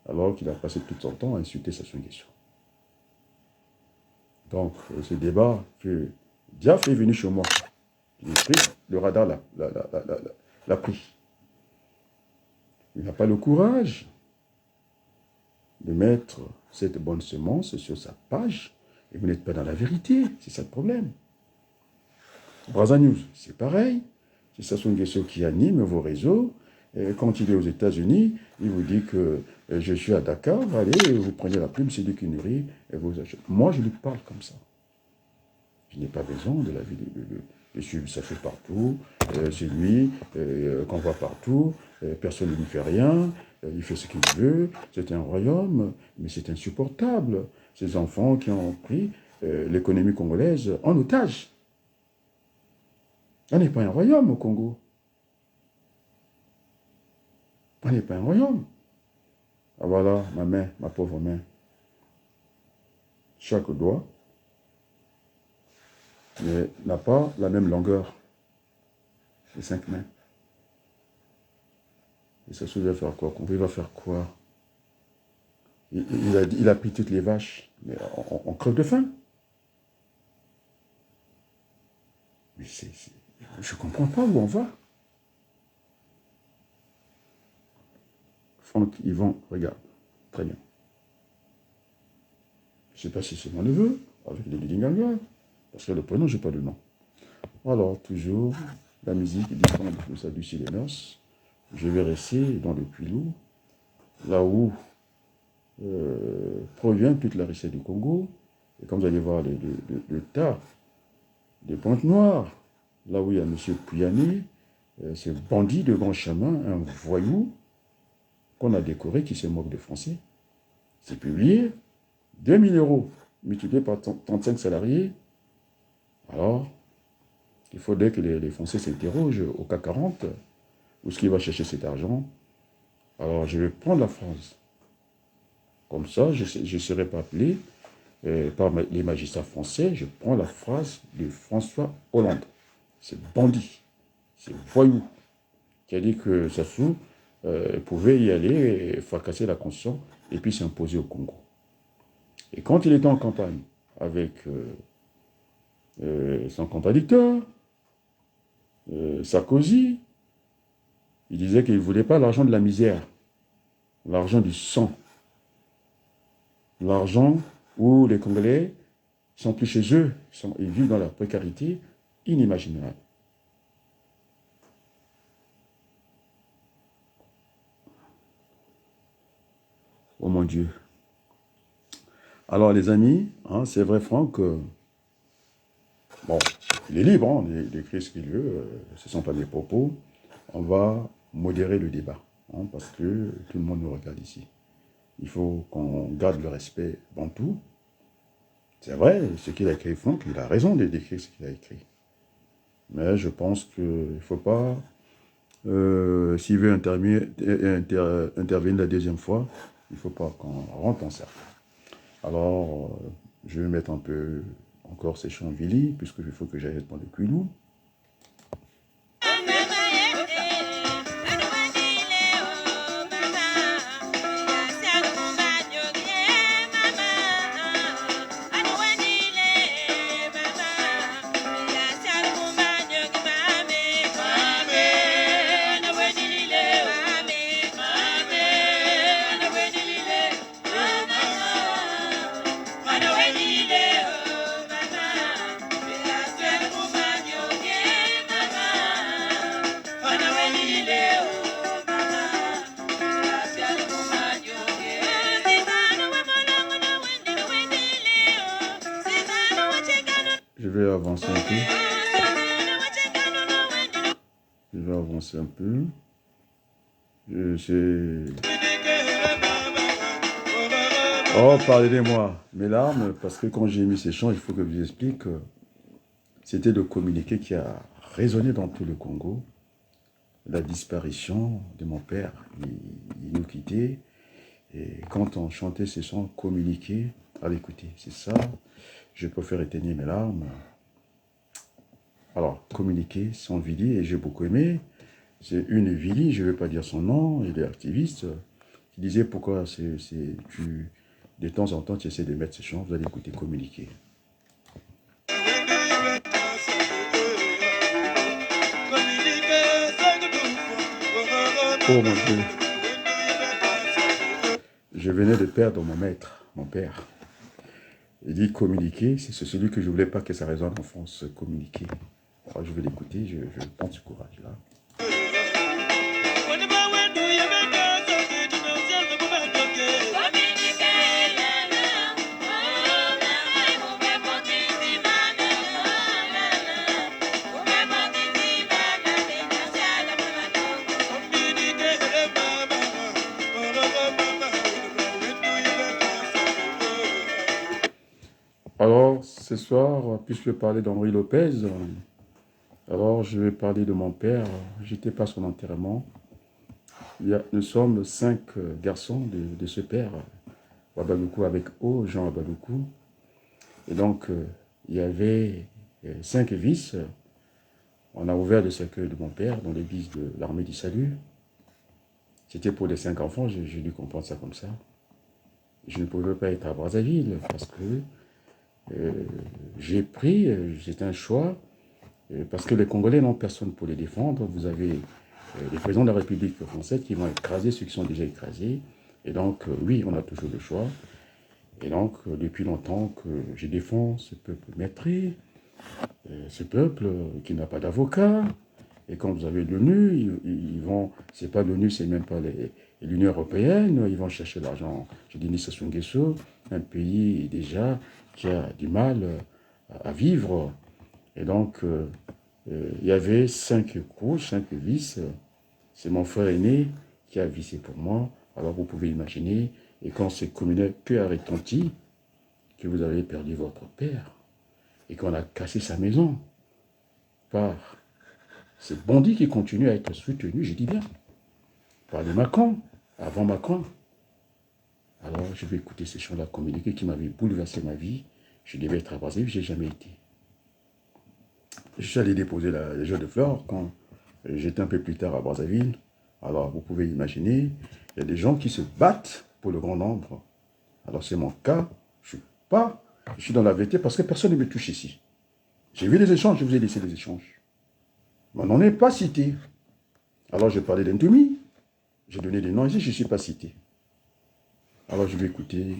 alors qu'il a passé tout son temps à insulter Sassou Nguesso. Donc, ce débat que Diaf est venu chez moi, il est pris, le radar l'a pris. Il n'a pas le courage de mettre cette bonne semence sur sa page, et vous n'êtes pas dans la vérité, c'est ça le problème. Braza News, c'est pareil, c'est Sassou Nguesso qui anime vos réseaux, et quand il est aux États-Unis, il vous dit que je suis à Dakar, allez, vous prenez la plume, c'est lui qui nourrit, et vous achetez. Moi, je lui parle comme ça. Je n'ai pas besoin de la vie de suivre, ça fait partout, c'est lui qu'on voit partout, personne ne lui fait rien, il fait ce qu'il veut, c'est un royaume, mais c'est insupportable. Ces enfants qui ont pris l'économie congolaise en otage. On n'est pas un royaume au Congo. On n'est pas un royaume. Ah voilà, ma main, ma pauvre main. Chaque doigt n'a pas la même longueur. Les 5 mains. Et ça va faire quoi? Il va faire quoi? Il a pris toutes les vaches, mais on crève de faim. Mais je ne comprends pas où on va. Franck, Yvan, regarde. Très bien. Je ne sais pas si c'est mon neveu, avec les Lidinganga, parce que le prénom, je n'ai pas de nom. Alors, toujours, la musique, différente de ça du Silenos. Je vais rester dans le Puilou, là où provient toute la richesse du Congo. Et comme vous allez voir le tas de Pointe-Noire, là où il y a M. Puyani, ce bandit de grand chemin, un voyou qu'on a décoré qui se moque des Français. C'est publié, 2000 € multiplié par 35 salariés. Alors, il faudrait que les Français s'interrogent au CAC 40 où est-ce qu'il va chercher cet argent. Alors, je vais prendre la phrase. Comme ça, je ne serai pas appelé par les magistrats français. Je prends la phrase de François Hollande. C'est bandit, c'est voyou, qui a dit que Sassou pouvait y aller et fracasser la Constitution et puis s'imposer au Congo. Et quand il était en campagne avec son contradicteur, Sarkozy, il disait qu'il ne voulait pas l'argent de la misère, l'argent du sang, l'argent où les Congolais sont plus chez eux, ils vivent dans la précarité inimaginable. Oh mon Dieu. Alors les amis, hein, c'est vrai Franck, bon, il est libre hein, d'écrire ce qu'il veut, ce ne sont pas mes propos. On va modérer le débat, hein, parce que tout le monde nous regarde ici. Il faut qu'on garde le respect bantou. C'est vrai, ce qu'il a écrit Franck, il a raison de décrire ce qu'il a écrit. Mais je pense qu'il ne faut pas, s'il veut intervenir la deuxième fois, il ne faut pas qu'on rentre en cercle. Alors, je vais mettre un peu encore ces chants Vili, puisqu'il faut que j'aille répondre le Quilou. Je vais avancer un peu. Je vais avancer un peu. Oh, pardonnez-moi, mes larmes, parce que quand j'ai mis ces chants, il faut que je vous explique, c'était le communiqué qui a résonné dans tout le Congo. La disparition de mon père, il nous quittait. Et quand on chantait ces chants communiqués, allez écoutez, c'est ça, je préfère éteindre mes larmes. Alors, communiquer sans Vili, et j'ai beaucoup aimé. C'est une Vili, je ne vais pas dire son nom, il est activiste, qui disait pourquoi de temps en temps tu essaies de mettre ces chants, vous allez écouter communiquer. Oh mon Dieu. Je venais de perdre mon maître, mon père. Il dit communiquer, c'est celui que je ne voulais pas que ça résonne en France, communiquer. Alors je vais l'écouter, je prends ce courage-là. Alors, ce soir, puisque parler d'Henri Lopez, alors je vais parler de mon père. J'étais pas à son enterrement. Nous sommes 5 garçons de ce père, Wabaloukou avec O, Jean Wabaloukou. Et donc, il y avait 5 vis. On a ouvert le cercueil de mon père dans l'église de l'Armée du Salut. C'était pour les 5 enfants, j'ai dû comprendre ça comme ça. Je ne pouvais pas être à Brazzaville parce que j'ai pris, c'est un choix, parce que les Congolais n'ont personne pour les défendre. Vous avez les présidents de la République française qui vont écraser ceux qui sont déjà écrasés. Et donc, oui, on a toujours le choix. Et donc, depuis longtemps que je défends ce peuple maîtrisé, ce peuple qui n'a pas d'avocat. Et quand vous avez l'ONU, ils vont, c'est pas l'ONU, c'est même pas l'Union européenne, ils vont chercher l'argent. J'ai dit Sassou Nguesso, un pays déjà qui a du mal à vivre. Et donc, il y avait 5 couches, 5 vis. C'est mon frère aîné qui a vissé pour moi. Alors vous pouvez imaginer, et quand c'est communal que a retenti, que vous avez perdu votre père, et qu'on a cassé sa maison par ces bandits qui continuent à être soutenus, je dis bien, par les Macron, avant Macron. Alors je vais écouter ces chants-là communiqués qui m'avaient bouleversé ma vie. Je devais être à Brazzaville, je n'ai jamais été. Je suis allé déposer les jeux de fleurs quand j'étais un peu plus tard à Brazzaville. Alors vous pouvez imaginer, il y a des gens qui se battent pour le grand nombre. Alors c'est mon cas, je suis dans la vérité parce que personne ne me touche ici. J'ai vu les échanges, je vous ai laissé les échanges. Mais on n'en est pas cité. Alors j'ai parlé d'Intoumi, j'ai donné des noms ici, je ne suis pas cité. Alors je vais écouter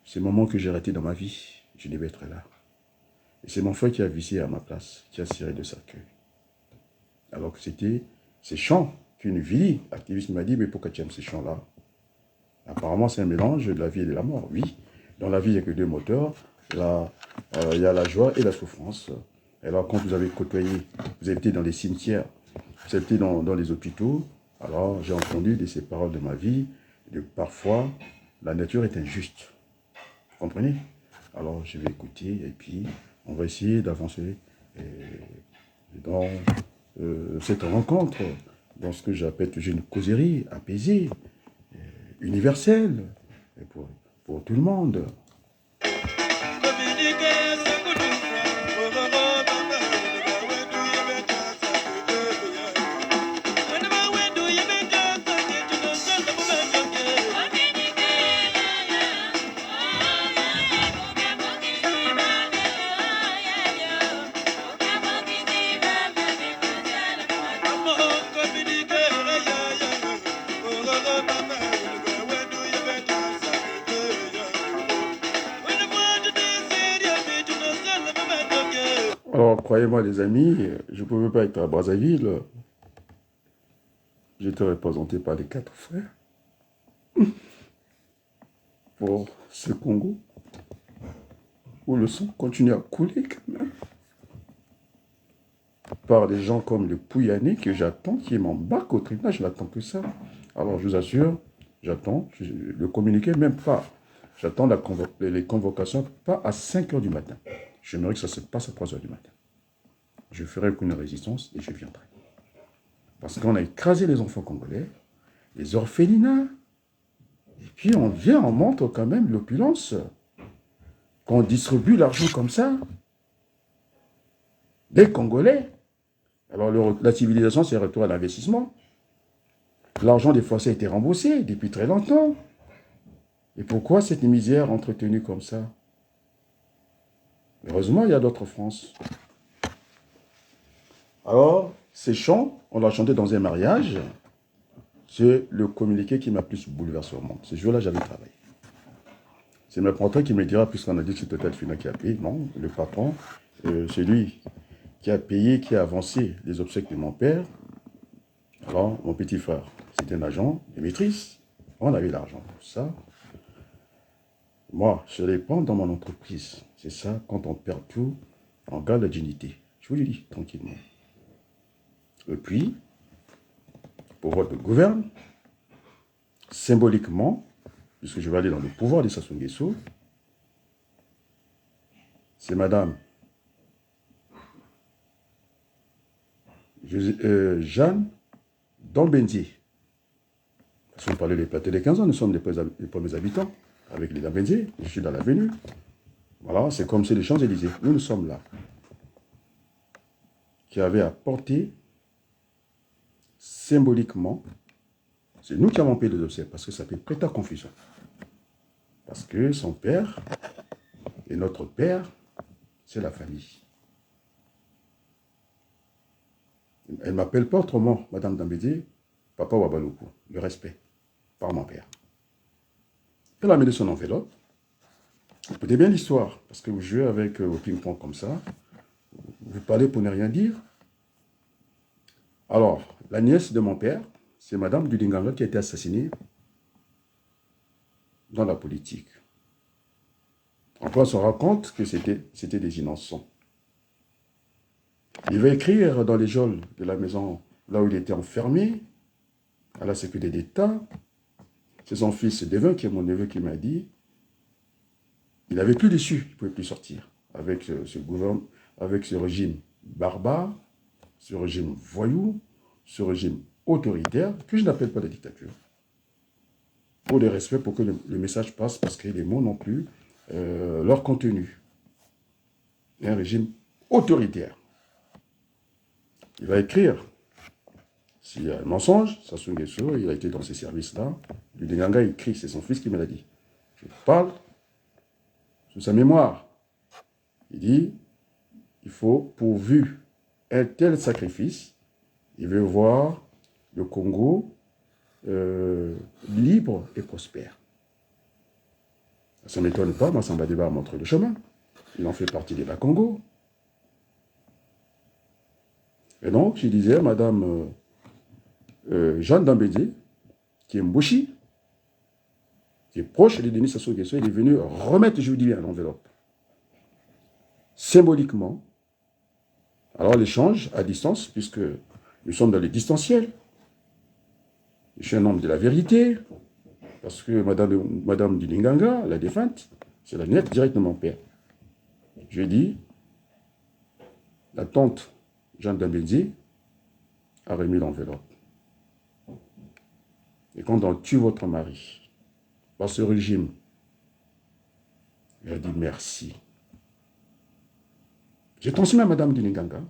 ces moments que j'ai ratés dans ma vie, je devais être là. Et c'est mon frère qui a vissé à ma place, qui a ciré de cercueil. Alors que c'était ces chants qu'une vie activiste m'a dit, mais pourquoi tu aimes ces chants-là? Apparemment, c'est un mélange de la vie et de la mort, oui. Dans la vie, il n'y a que deux moteurs. Là, il y a la joie et la souffrance. Et alors, quand vous avez côtoyé, vous avez été dans les cimetières, vous avez été dans les hôpitaux, alors j'ai entendu de ces paroles de ma vie, de parfois, la nature est injuste. Vous comprenez? Alors, je vais écouter et puis on va essayer d'avancer dans cette rencontre, dans ce que j'appelle toujours une causerie apaisée, universelle, et pour tout le monde. Alors, croyez-moi, les amis, je ne pouvais pas être à Brazzaville. J'étais représenté par les 4 frères pour ce Congo, où le sang continue à couler quand même. Par des gens comme le Pouyanné que j'attends, qui m'embarque au tribunal, je n'attends que ça. Alors, je vous assure, j'attends, le communiqué, même pas. J'attends les convocations, pas à 5 h du matin. J'aimerais que ça se passe à 3 h du matin. Je ferai aucune résistance et je viendrai. Parce qu'on a écrasé les enfants congolais, les orphelinats, et puis on vient, on montre quand même l'opulence. Qu'on distribue l'argent comme ça, des Congolais. Alors la civilisation, c'est un retour à l'investissement. L'argent des Français a été remboursé depuis très longtemps. Et pourquoi cette misère entretenue comme ça? Heureusement, il y a d'autres France. Alors, ces chants, on l'a chanté dans un mariage. C'est le communiqué qui m'a plus bouleversé au monde. Ce jour-là, j'avais travaillé. C'est ma patron qui me dira, puisqu'on a dit que c'est Total Fina qui a payé. Non, le patron, c'est lui qui a payé, qui a avancé les obsèques de mon père. Alors, mon petit frère, c'était un agent de maîtrise. On avait l'argent pour ça. Moi, je dépends dans mon entreprise. C'est ça, quand on perd tout, on garde la dignité. Je vous le dis, tranquillement. Et puis, pour votre gouverne, symboliquement, puisque je vais aller dans le pouvoir de Sassou Nguesso, c'est Madame Jeanne Dambendier. Si on parlait des plateaux des 15 ans, nous sommes les premiers habitants avec les Dambendier. Je suis dans l'avenue. Voilà, c'est comme c'est les Champs-Élysées. Nous sommes là. Qui avait apporté symboliquement, c'est nous qui avons payé les obsèques parce que ça peut prêter à confusion. Parce que son père et notre père, c'est la famille. Elle ne m'appelle pas autrement, Madame Dambendier, Papa Wabaloukou, le respect, par mon père. Elle a mis son enveloppe. Écoutez bien l'histoire, parce que vous jouez avec au ping-pong comme ça, vous parlez pour ne rien dire. Alors, la nièce de mon père, c'est Madame Dudinganga qui a été assassinée dans la politique. Après, on se rend compte que c'était des innocents. Il va écrire dans les geôles de la maison, là où il était enfermé, à la sécurité d'État. C'est son fils Devin, qui est mon neveu, qui m'a dit, il n'avait plus d'issue, il ne pouvait plus sortir. Avec ce gouvernement, avec ce régime barbare, ce régime voyou, ce régime autoritaire, que je n'appelle pas la dictature. Pour le respect, pour que le message passe, parce que les mots n'ont plus leur contenu. Et un régime autoritaire. Il va écrire, s'il y a un mensonge, Sassou Nguesso, il a été dans ces services-là, Dudinganga écrit, c'est son fils qui me l'a dit. Je parle sous sa mémoire. Il dit, il faut, pourvu un tel sacrifice, il veut voir le Congo libre et prospère. Ça ne m'étonne pas, moi, Samba Débat montre le chemin. Il en fait partie des Bas-Congo. Et donc, je disais, Madame Jeanne Dambendier, qui est Mbouchi, qui est proche de Denis Sassou Nguesso, il est venu remettre Judy à l'enveloppe. Symboliquement. Alors l'échange à distance, puisque nous sommes dans le distanciel. Je suis un homme de la vérité, parce que Madame Dilinganga, la défunte, c'est la nièce directe de mon père. Je lui ai dit, la tante Jeanne Dambenzi a remis l'enveloppe. Et quand on tue votre mari, par ce régime, j'ai dit merci. J'ai transmis à Madame Dilinganga.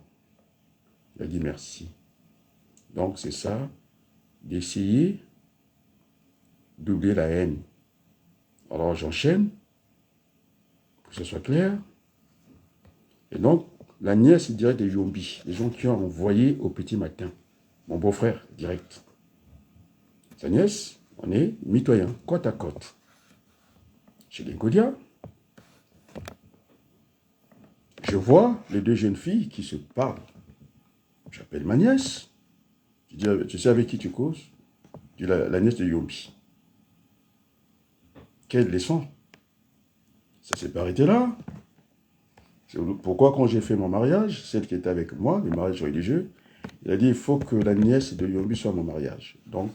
Elle a dit merci. Donc c'est ça, d'essayer d'oublier la haine. Alors j'enchaîne, pour que ce soit clair. Et donc, la nièce directe de Yombi, les gens qui ont envoyé au petit matin, mon beau-frère direct. Sa nièce, on est mitoyens, côte à côte. Chez les Gaudia, je vois les deux jeunes filles qui se parlent. J'appelle ma nièce. Je dis, tu sais avec qui tu causes? Je dis, la nièce de Yombi. Quelle leçon? Ça s'est pas arrêté là. Pourquoi quand j'ai fait mon mariage, celle qui était avec moi, le mariage religieux, il a dit, il faut que la nièce de Yombi soit à mon mariage. Donc,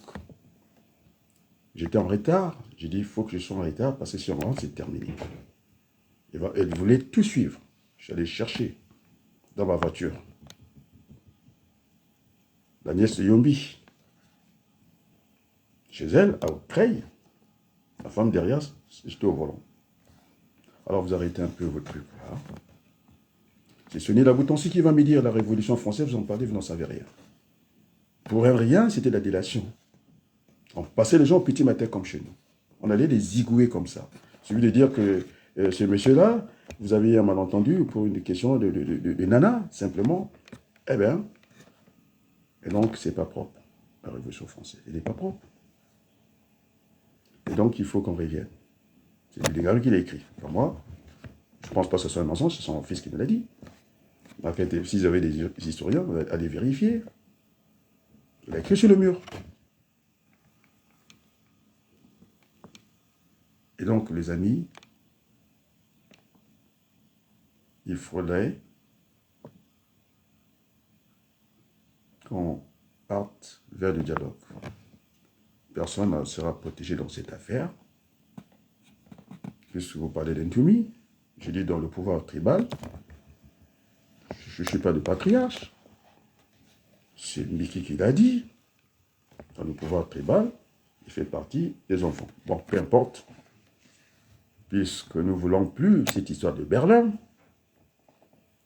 j'étais en retard. J'ai dit, il faut que je sois en retard parce que si on rentre, c'est terminé. Elle voulait tout suivre. J'allais chercher dans ma voiture la nièce de Yombi. Chez elle, à Creil, la femme derrière, j'étais au volant. Alors vous arrêtez un peu votre truc. Voilà. C'est Sonny Laboutancy qui va me dire la Révolution française, vous en parlez, vous n'en savez rien. Pour un rien, c'était la délation. On passait les gens au petit matin comme chez nous. On allait les zigouer comme ça. Celui de dire que ce monsieur-là, vous avez un malentendu pour une question de nana, simplement. Eh bien, et donc c'est pas propre, la Révolution française. Elle n'est pas propre. Et donc il faut qu'on revienne. C'est le Degarue qui l'a écrit, pas moi. Je ne pense pas que ce soit un mensonge, c'est son fils qui me l'a dit. Après, s'ils avaient des historiens, on va aller vérifier. Il a écrit sur le mur. Et donc, les amis, il faudrait qu'on parte vers le dialogue. Personne ne sera protégé dans cette affaire. Puisque vous parlez d'Intoumi, je dis dans le pouvoir tribal, je ne suis pas de patriarche. C'est Miki qui l'a dit. Dans le pouvoir tribal, il fait partie des enfants. Bon, peu importe. Puisque nous ne voulons plus cette histoire de Berlin,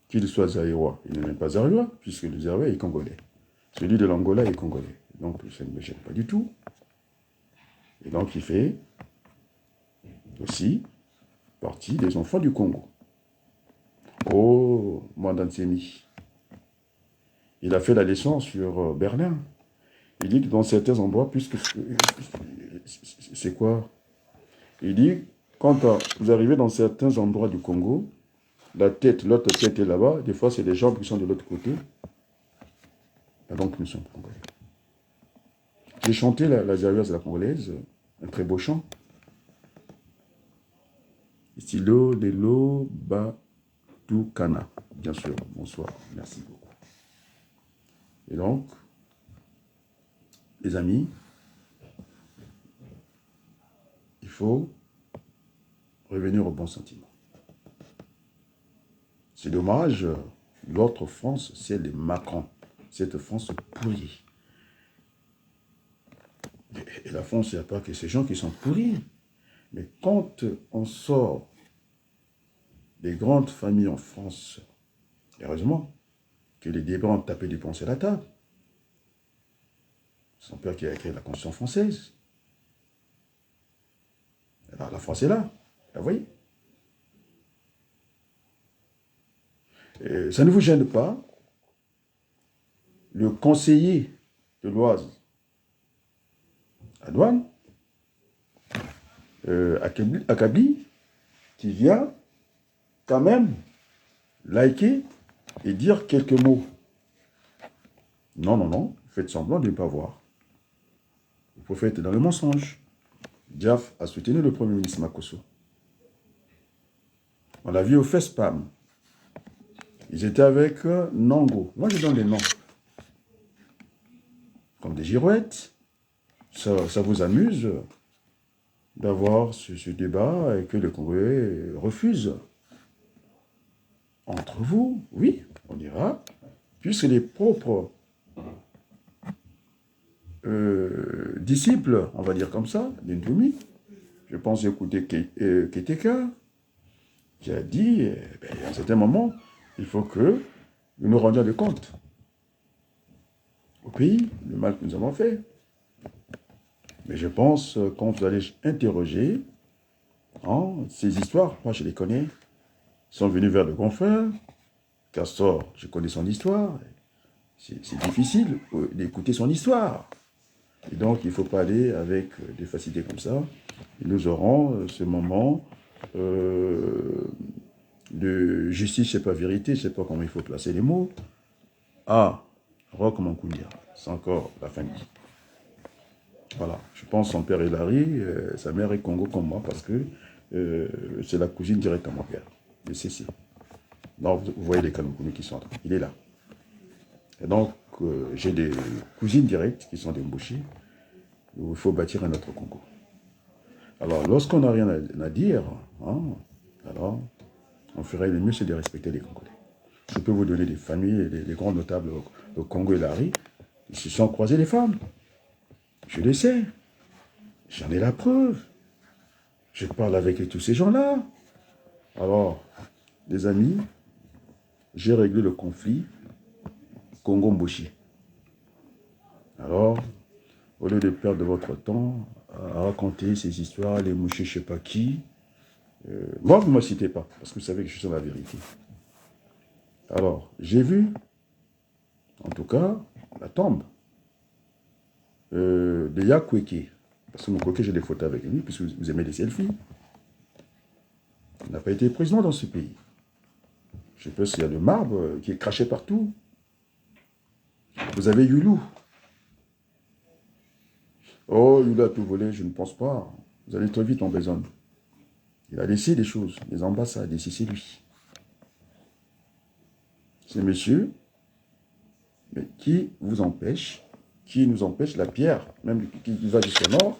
qu'il soit zaïrois. Il n'est même pas zaïrois, puisque le zaïrois est congolais. Celui de l'Angola est congolais. Donc ça ne me gêne pas du tout. Et donc il fait aussi partie des enfants du Congo. Oh, Mwandansemi. Il a fait la leçon sur Berlin. Il dit que dans certains endroits, puisque c'est quoi? Il dit, quand vous arrivez dans certains endroits du Congo, l'autre tête est là-bas, des fois c'est les jambes qui sont de l'autre côté. Et donc nous sommes congolais. J'ai chanté la zaïroise de la congolaise, un très beau chant. Stilo, Lelo, Batukana. Bien sûr, bonsoir, merci beaucoup. Et donc, les amis, il faut revenir au bon sentiment. C'est dommage, l'autre France, c'est les Macron. Cette France pourrie. Et la France, il n'y a pas que ces gens qui sont pourris. Mais quand on sort des grandes familles en France, heureusement que les débats ont tapé du poing sur la table. C'est son père qui a écrit la Constitution française. Alors la France est là, vous voyez. Et ça ne vous gêne pas. Le conseiller de l'Oise, à Douane, Akabli, qui vient quand même liker et dire quelques mots. Non, non, non, faites semblant de ne pas voir. Le prophète est dans le mensonge. Diaf a soutenu le Premier ministre Makosso. On l'a vu au FESPAM. Ils étaient avec Nango. Moi, je donne les noms. Comme des girouettes. Ça vous amuse d'avoir ce débat et que le Congolais refuse. Entre vous, oui, on dira, puisque les propres disciples, on va dire comme ça, d'Indoumi, je pense écouter Keteka, qui a dit, à un certain moment, il faut que nous nous rendions de compte au pays, le mal que nous avons fait. Mais je pense, quand vous allez interroger, ces histoires, moi je les connais, sont venus vers le confrère. Castor, je connais son histoire. C'est difficile d'écouter son histoire. Et donc, il ne faut pas aller avec des facilités comme ça. Et nous aurons ce moment de justice, je ne sais pas vérité, je ne sais pas comment il faut placer les mots. Roch Mankunia, c'est encore la famille. Voilà, je pense son père est Larry, sa mère est Congo comme moi, parce que c'est la cousine directe à mon père, le CC. Donc, vous voyez les Kanoukouni qui sont là. Il est là. Et donc, j'ai des cousines directes qui sont des Mbushi, où il faut bâtir un autre Congo. Alors, lorsqu'on n'a rien à dire, alors, on ferait le mieux, c'est de respecter les Congolais. Je peux vous donner des familles, des grands notables au Congo et Larry, qui se sont croisés les femmes. Je le sais. J'en ai la preuve. Je parle avec tous ces gens-là. Alors, les amis, j'ai réglé le conflit Congo-Mbushi. Alors, au lieu de perdre votre temps à raconter ces histoires, les mouchis, je ne sais pas qui, moi, vous ne me citez pas, parce que vous savez que je suis sur la vérité. Alors, j'ai vu, en tout cas, la tombe de Yakweke. Parce que mon coquet, j'ai des photos avec lui, puisque vous aimez les selfies. Il n'a pas été président dans ce pays. Je sais pas s'il y a le marbre qui est craché partout. Vous avez Youlou. Oh, Youlou a tout volé, je ne pense pas. Vous allez trop vite en besogne. Il a laissé des choses, des ambassades, et c'est lui. C'est monsieur, mais qui vous empêche, qui nous empêche la pierre, même qui va jusqu'au nord,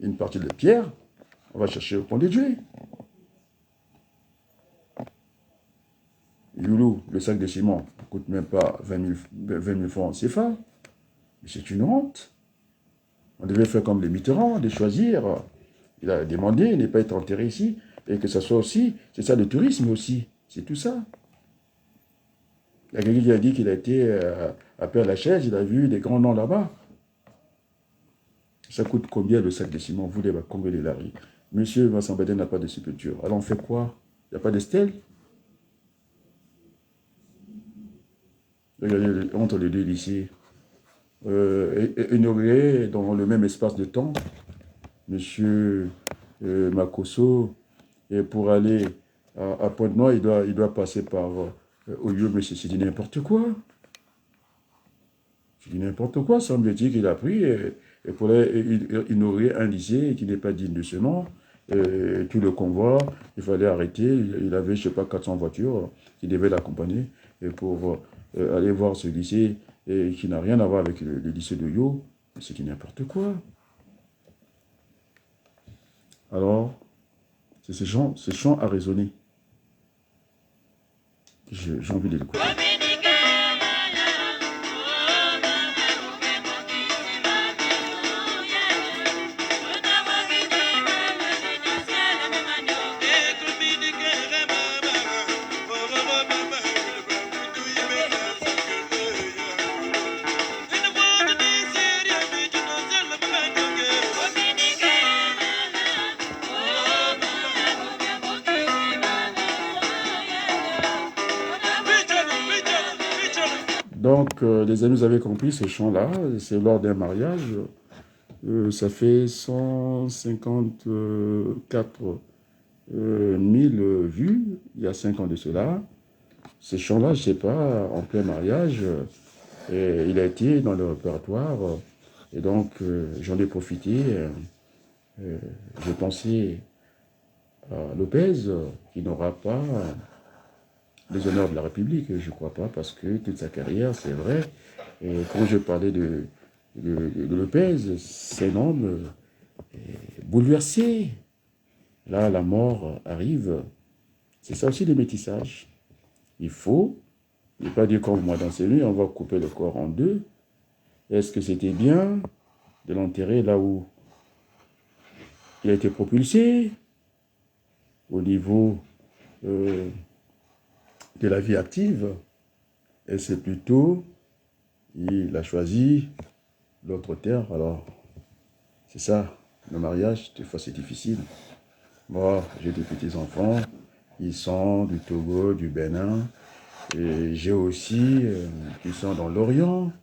une partie de pierre, on va chercher au pont des Dieux. Youlou, le sac de ciment ne coûte même pas 20 000 francs en CFA. Mais c'est une honte. On devait faire comme les Mitterrand, de choisir. Il a demandé, il n'est pas être enterré ici, et que ça soit aussi, c'est ça le tourisme aussi, c'est tout ça. Il y a quelqu'un qui a dit qu'il a été à Père-Lachaise, il a vu des grands noms là-bas. Ça coûte combien le sac de ciment, vous les Congo de Larry? Monsieur Vincent Baden n'a pas de sépulture. Alors on fait quoi? Il n'y a pas de stèle? Regardez entre les deux lycées. Inauguré dans le même espace de temps, monsieur Makosso, et pour aller à Pointe-Noire, il doit passer par Oyo, mais c'est dit n'importe quoi. C'est dit n'importe quoi, semble-t-il qu'il a pris, et pour inaugurer un lycée qui n'est pas digne de ce nom, et tout le convoi, il fallait arrêter, il avait, je ne sais pas, 400 voitures qui devaient l'accompagner, et pour aller voir ce lycée, et qui n'a rien à voir avec le lycée de Yo, c'est qui n'importe quoi. Alors, c'est ces gens à raisonner. J'ai envie de l'écouter. Donc, les amis, vous avez compris, ce chant-là, c'est lors d'un mariage. Ça fait 154 000 vues, il y a 5 ans de cela. Ce chant-là, je ne sais pas, en plein mariage, il a été dans le répertoire. Et donc, j'en ai profité Je pensais à Lopez, qui n'aura pas les honneurs de la République, je ne crois pas, parce que toute sa carrière, c'est vrai. Et quand je parlais de Lopez, c'est un homme bouleversé. Là, la mort arrive. C'est ça aussi le métissage. Il faut, ne pas dire comme moi dans ces nuits, on va couper le corps en deux. Est-ce que c'était bien de l'enterrer là où il a été propulsé, au niveau de la vie active? Et c'est plutôt, il a choisi l'autre terre. Alors, c'est ça, le mariage, des fois c'est difficile. Moi, j'ai des petits-enfants, ils sont du Togo, du Bénin, et j'ai aussi qui sont dans l'Orient.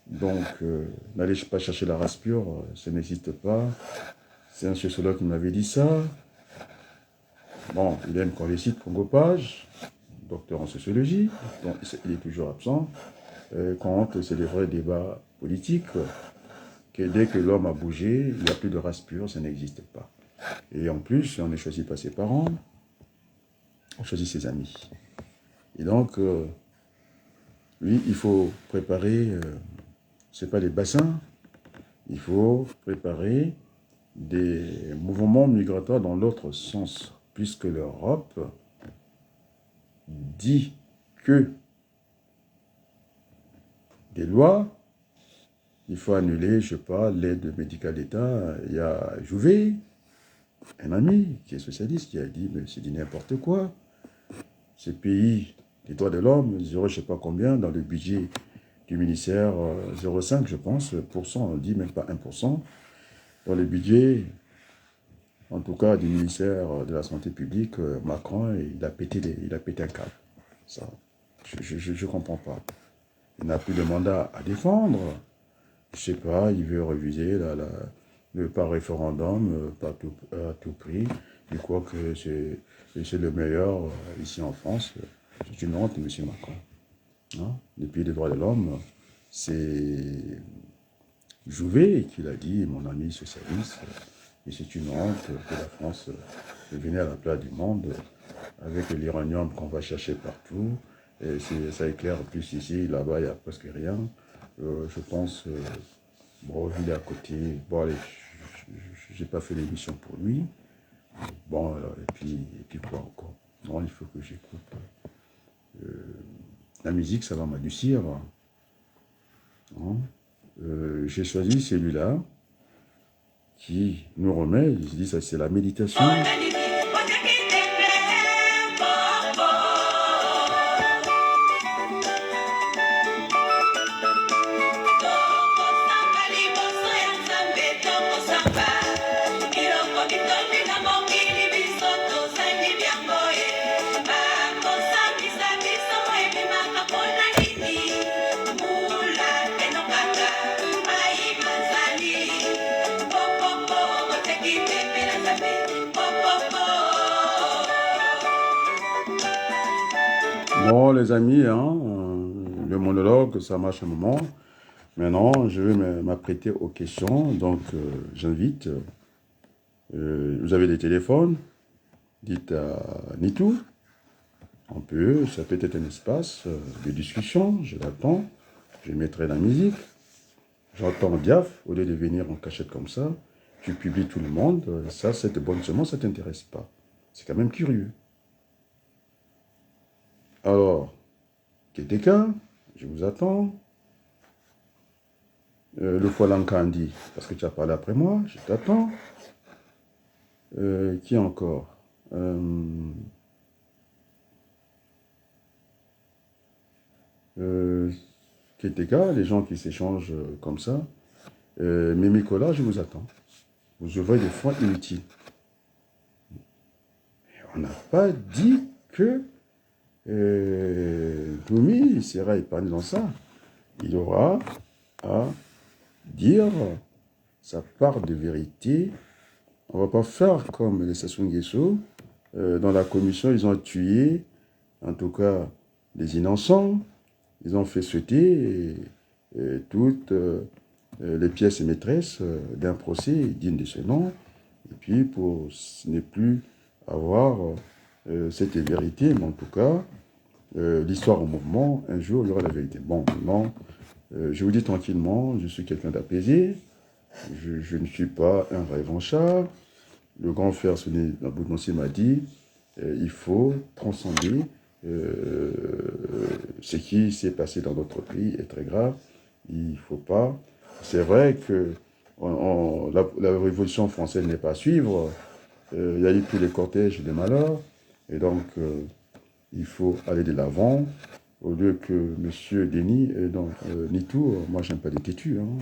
Donc, n'allez pas chercher la race pure, ça n'existe pas. C'est un sociologue qui m'avait dit ça. Bon, il aime qu'on les cite Congo-Page, docteur en sociologie, donc il est toujours absent. Quand c'est des vrais débats politiques, que dès que l'homme a bougé, il n'y a plus de race pure, ça n'existe pas. Et en plus, on est choisi par ses parents, on choisit ses amis. Et donc, lui, il faut préparer, ce n'est pas des bassins, il faut préparer des mouvements migratoires dans l'autre sens, puisque l'Europe dit que des lois, il faut annuler, je ne sais pas, l'aide médicale d'État. Il y a Jouvet, un ami qui est socialiste, qui a dit, mais c'est dit n'importe quoi. Ce pays des droits de l'homme, 0, je ne sais pas combien, dans le budget du ministère, 0,5, je pense, on dit même pas 1%. Dans le budget, en tout cas, du ministère de la Santé publique, Macron, il a pété un câble. Ça, je ne comprends pas. Il n'a plus de mandat à défendre. Je ne sais pas, il veut reviser par référendum, à tout prix. Il croit que c'est le meilleur ici en France. C'est une honte, M. Macron. Hein? Les pays des droits de l'homme, c'est Jouvet qui l'a dit, mon ami socialiste. Et c'est une honte que la France vienne à la place du monde avec l'uranium qu'on va chercher partout. Et ça éclaire plus ici, là-bas, il n'y a presque rien. Je pense, bon, il est à côté. Bon, allez, je n'ai pas fait l'émission pour lui. Bon, et puis quoi encore? Non, il faut que j'écoute. La musique, ça va m'adoucir. Hein? J'ai choisi celui-là qui nous remet, il se dit ça c'est la méditation. Bon, les amis, hein, le monologue, ça marche un moment. Maintenant, je vais m'apprêter aux questions. Donc, j'invite, vous avez des téléphones, dites à Nitou. Ça peut être un espace de discussion, je l'attends. Je mettrai la musique. J'entends Diaf, au lieu de venir en cachette comme ça. Tu publies tout le monde. Ça, cette bonne semence, ça ne t'intéresse pas. C'est quand même curieux. Alors, Keteka, je vous attends. Le Folankandi, parce que tu as parlé après moi, je t'attends. Qui encore? Keteka, les gens qui s'échangent comme ça. Mais Mikola, je vous attends. Vous ouvrez des fois inutiles. On n'a pas dit que Doumi sera épargné dans ça. Il aura à dire sa part de vérité. On ne va pas faire comme les Sassou Nguesso. Dans la commission, ils ont tué, en tout cas, les innocents. Ils ont fait sauter toute les pièces maîtresses d'un procès digne de ce nom, et puis pour ne plus avoir cette vérité, mais en tout cas, l'histoire en mouvement, un jour, il y aura la vérité. Bon, maintenant, je vous dis tranquillement, je suis quelqu'un d'apaisé, je ne suis pas un revanchard. Le grand frère Souni Nabounousi m'a dit, il faut transcender ce qui s'est passé dans notre pays est très grave. Il ne faut pas. C'est vrai que la Révolution française n'est pas à suivre. Il y a eu tous les cortèges de malheur. Et donc, il faut aller de l'avant. Au lieu que M. Denis, Nitou, moi, j'aime pas les têtus. Hein.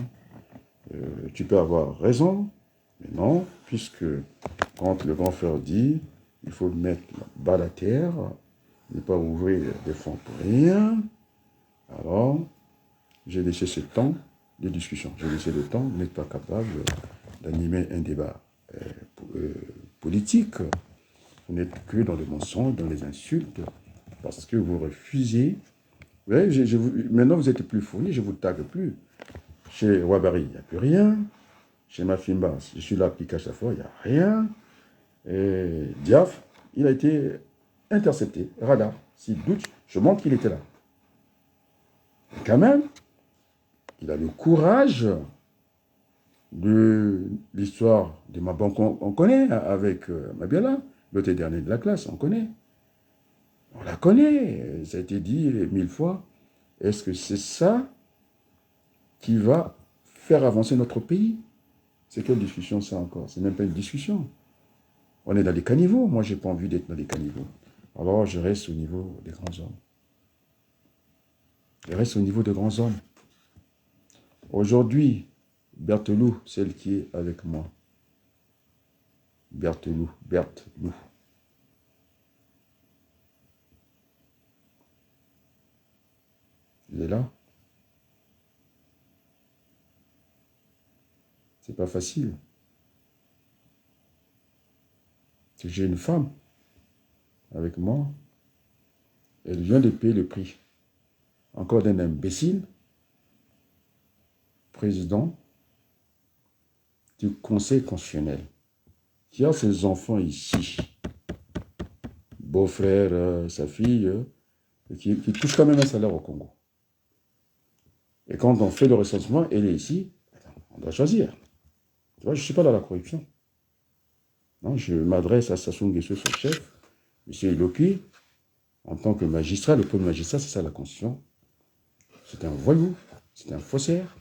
Tu peux avoir raison, mais non, puisque quand le grand frère dit, il faut mettre bas la terre, ne pas ouvrir des fonds pour rien, alors j'ai laissé ce temps de discussion. J'ai laissé le temps, vous n'êtes pas capable d'animer un débat politique. Vous n'êtes que dans le mensonge, dans les insultes, parce que vous refusez. Vous voyez, maintenant vous êtes plus fourni, je ne vous tague plus. Chez Wabari, il n'y a plus rien. Chez Mafimba, je suis là, pique à chaque fois, il n'y a rien. Et Diaf, il a été intercepté, radar. S'il doute, je montre qu'il était là. Et quand même, il a le courage de l'histoire de ma banque, on connaît, avec Mabiala, l'autre dernier de la classe, on connaît. On la connaît, ça a été dit 1000 fois. Est-ce que c'est ça qui va faire avancer notre pays? C'est quelle discussion ça encore? C'est même pas une discussion. On est dans les caniveaux. Moi, je n'ai pas envie d'être dans les caniveaux. Alors, je reste au niveau des grands hommes. Je reste au niveau des grands hommes. Aujourd'hui, Berthelou, celle qui est avec moi. Berthelou. Il est là. C'est pas facile. J'ai une femme avec moi. Elle vient de payer le prix. Encore d'un imbécile, président du Conseil constitutionnel, qui a ses enfants ici, beau-frère, sa fille, qui touche quand même un salaire au Congo. Et quand on fait le recensement, elle est ici, on doit choisir. Tu vois, je ne suis pas dans la corruption. Non, je m'adresse à Sassou Nguesso, son chef, M. Iloki, en tant que magistrat. Le premier magistrat, c'est ça la Constitution. C'est un voyou, c'est un faussaire.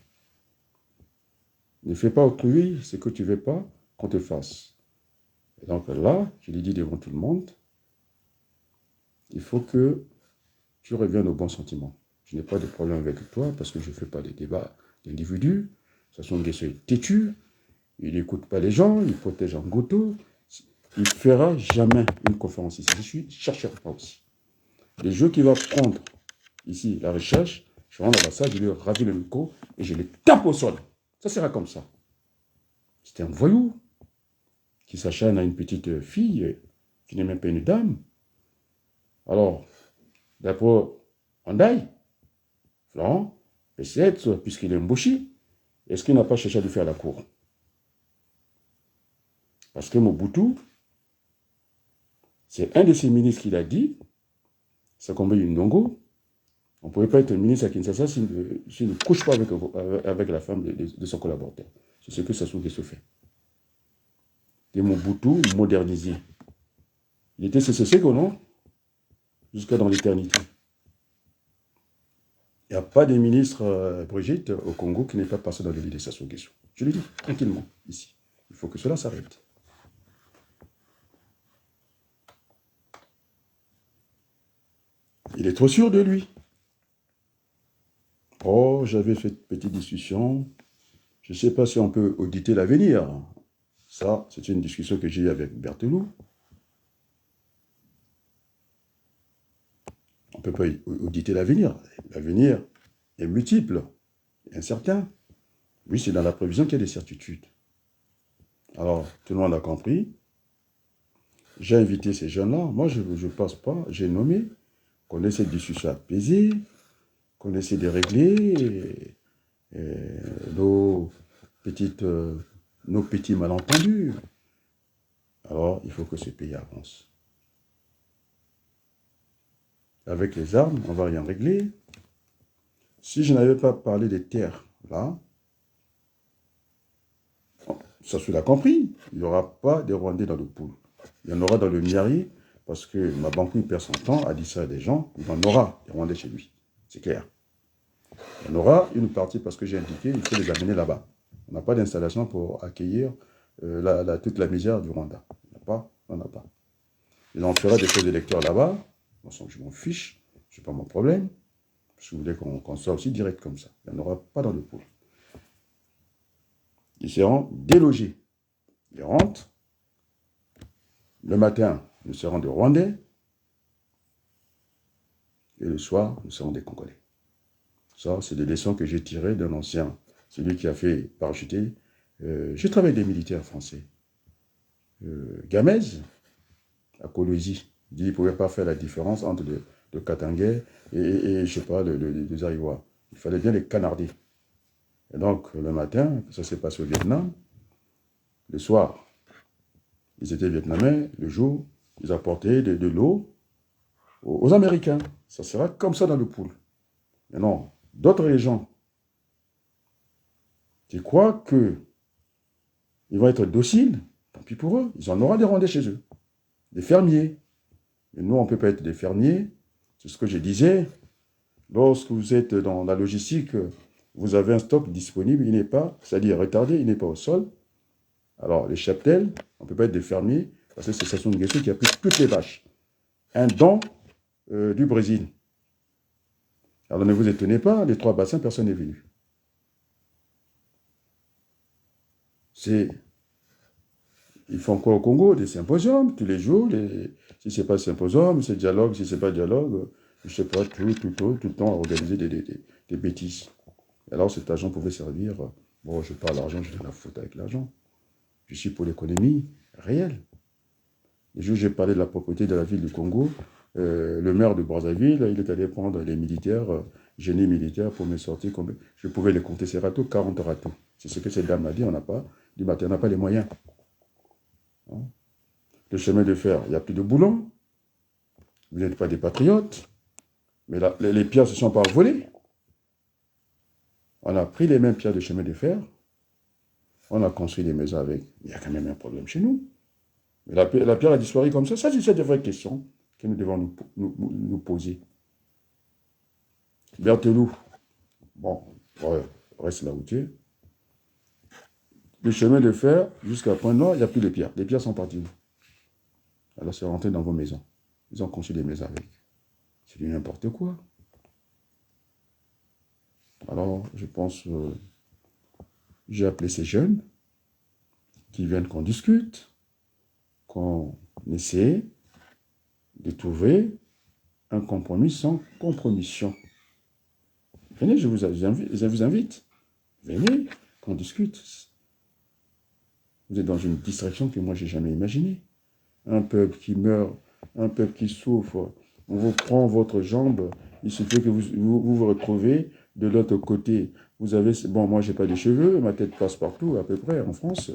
Ne fais pas autrui ce que tu ne veux pas qu'on te fasse. Et donc là, je l'ai dit devant tout le monde, il faut que tu reviennes au bon sentiment. Je n'ai pas de problème avec toi parce que je ne fais pas des débats d'individus. Sassou Nguesso est têtu, il n'écoute pas les gens, il protège en goutte. Il ne fera jamais une conférence ici. Je suis chercheur pas aussi. Les jeux qu'il va prendre ici, la recherche, je rentre dans la salle, je lui ravis le micro et je les tape au sol. Ça sera comme ça. C'était un voyou qui s'acharne à une petite fille qui n'est même pas une dame. Alors, d'après Andai, Florent, peut-être, puisqu'il est embauché, est-ce qu'il n'a pas cherché à lui faire la cour? Parce que Mobutu, c'est un de ses ministres qui l'a dit, c'est comme Ndongo, on ne pouvait pas être ministre à Kinshasa s'il ne couche pas avec la femme de son collaborateur. C'est ce que Sassou Nguesso fait. Et Mobutu modernisé. Il était CCC, non? Jusqu'à dans l'éternité. Il n'y a pas de ministre, Brigitte, au Congo qui n'est pas passé dans le lit de Sassou Nguesso. Je le dis tranquillement, ici. Il faut que cela s'arrête. Il est trop sûr de lui. Oh, j'avais fait une petite discussion. Je ne sais pas si on peut auditer l'avenir. Ça, c'est une discussion que j'ai eue avec Berthelou. On ne peut pas auditer l'avenir. L'avenir est multiple, incertain. Oui, c'est dans la prévision qu'il y a des certitudes. Alors, tout le monde a compris. J'ai invité ces jeunes-là. Moi, je ne passe pas. J'ai nommé qu'on ait cette discussion apaisée, qu'on essaie de régler nos, nos petits malentendus. Alors, il faut que ce pays avance. Avec les armes, on ne va rien régler. Si je n'avais pas parlé des terres, là, ça se l'a compris, il n'y aura pas de Rwandais dans le pool. Il y en aura dans le Miari, parce que ma banque perd son temps à dire ça à des gens, il y en aura des Rwandais chez lui. C'est clair. Il y en aura une partie parce que j'ai indiqué, il faut les amener là-bas. On n'a pas d'installation pour accueillir toute la misère du Rwanda. On n'en a pas. Il en fera des faux électeurs là-bas. Je m'en fiche, ce n'est pas mon problème. Si vous voulez qu'on soit aussi direct comme ça. Il n'y en aura pas dans le pool. Ils seront délogés. Ils rentrent. Le matin, nous serons des Rwandais. Et le soir, nous serons des Congolais. Ça, c'est des leçons que j'ai tirées d'un ancien, celui qui a fait parachuter. J'ai travaillé avec des militaires français. Gamez, à Kolwezi, il ne pouvait pas faire la différence entre le Katangais et je sais pas, le Zaïwa. Il fallait bien les canarder. Et donc, le matin, ça s'est passé au Vietnam. Le soir, ils étaient vietnamiens. Le jour, ils apportaient de l'eau aux Américains. Ça sera comme ça dans le pool. Mais non, d'autres gens qui croient qu'ils vont être dociles, tant pis pour eux. Ils en auront des Rwandais chez eux. Des fermiers. Mais nous, on ne peut pas être des fermiers. C'est ce que je disais. Lorsque vous êtes dans la logistique, vous avez un stock disponible, il n'est pas, c'est-à-dire retardé, il n'est pas au sol. Alors, les cheptels, on ne peut pas être des fermiers, parce que c'est Sassou Nguesso qui a pris toutes les vaches. Un don du Brésil. Alors, ne vous étonnez pas, les 3 bassins, personne n'est venu. Ils font quoi au Congo? Des symposiums, tous les jours. Si ce n'est pas symposium, c'est dialogue. Si ce n'est pas dialogue, je ne sais pas, tout le temps à organiser des bêtises. Alors cet argent pouvait servir, bon, je parle d'argent, je fais la faute avec l'argent. Je suis pour l'économie réelle. Le jour où j'ai parlé de la propriété de la ville du Congo, le maire de Brazzaville, il est allé prendre les militaires, génie militaire, pour me sortir. Je pouvais les compter, ces râteaux, 40 râteaux. C'est ce que cette dame m'a dit, on n'a pas, du matin, on n'a pas les moyens. Hein? Le chemin de fer, il n'y a plus de boulons. Vous n'êtes pas des patriotes. Mais là, les pierres ne se sont pas volées. On a pris les mêmes pierres de chemin de fer, on a construit des maisons avec. Il y a quand même un problème chez nous. Mais la pierre a disparu comme ça. Ça, c'est des vraies questions que nous devons nous poser. Berthelou, bon, reste là où tu es. Le chemin de fer, jusqu'à Pointe-Noire, il n'y a plus de pierres. Les pierres sont parties où? Alors, c'est rentré dans vos maisons. Ils ont construit des maisons avec. C'est du n'importe quoi. Alors, je pense, j'ai appelé ces jeunes qui viennent qu'on discute, qu'on essaie de trouver un compromis sans compromission. Venez, je vous invite. Venez, qu'on discute. Vous êtes dans une distraction que moi, je n'ai jamais imaginée. Un peuple qui meurt, un peuple qui souffre, on vous prend votre jambe, il suffit que vous retrouvez de l'autre côté. Vous avez, bon, moi, je n'ai pas de cheveux, ma tête passe partout, à peu près, en France.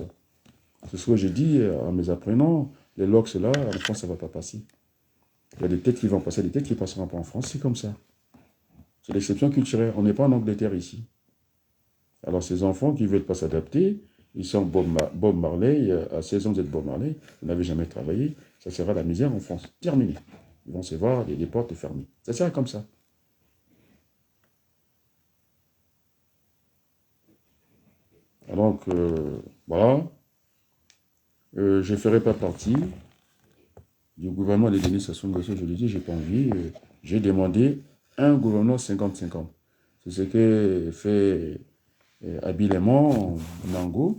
C'est ce que j'ai dit à mes apprenants. Les locks, là, en France, ça ne va pas passer. Il y a des têtes qui vont passer, des têtes qui ne passeront pas en France. C'est comme ça. C'est l'exception culturelle. On n'est pas en Angleterre ici. Alors, ces enfants qui ne veulent pas s'adapter, ils sont Bob Marley. À 16 ans, vous êtes Bob Marley. Vous n'avez jamais travaillé. Ça sera la misère en France. Terminé. Ils vont se voir, les portes fermées. Ça sera comme ça. Donc, voilà. Je ne ferai pas partie du gouvernement de Denis Sassou Nguesso, je le dis, je n'ai pas envie. J'ai demandé un gouvernement 50-50. C'est ce que fait habilement Nango.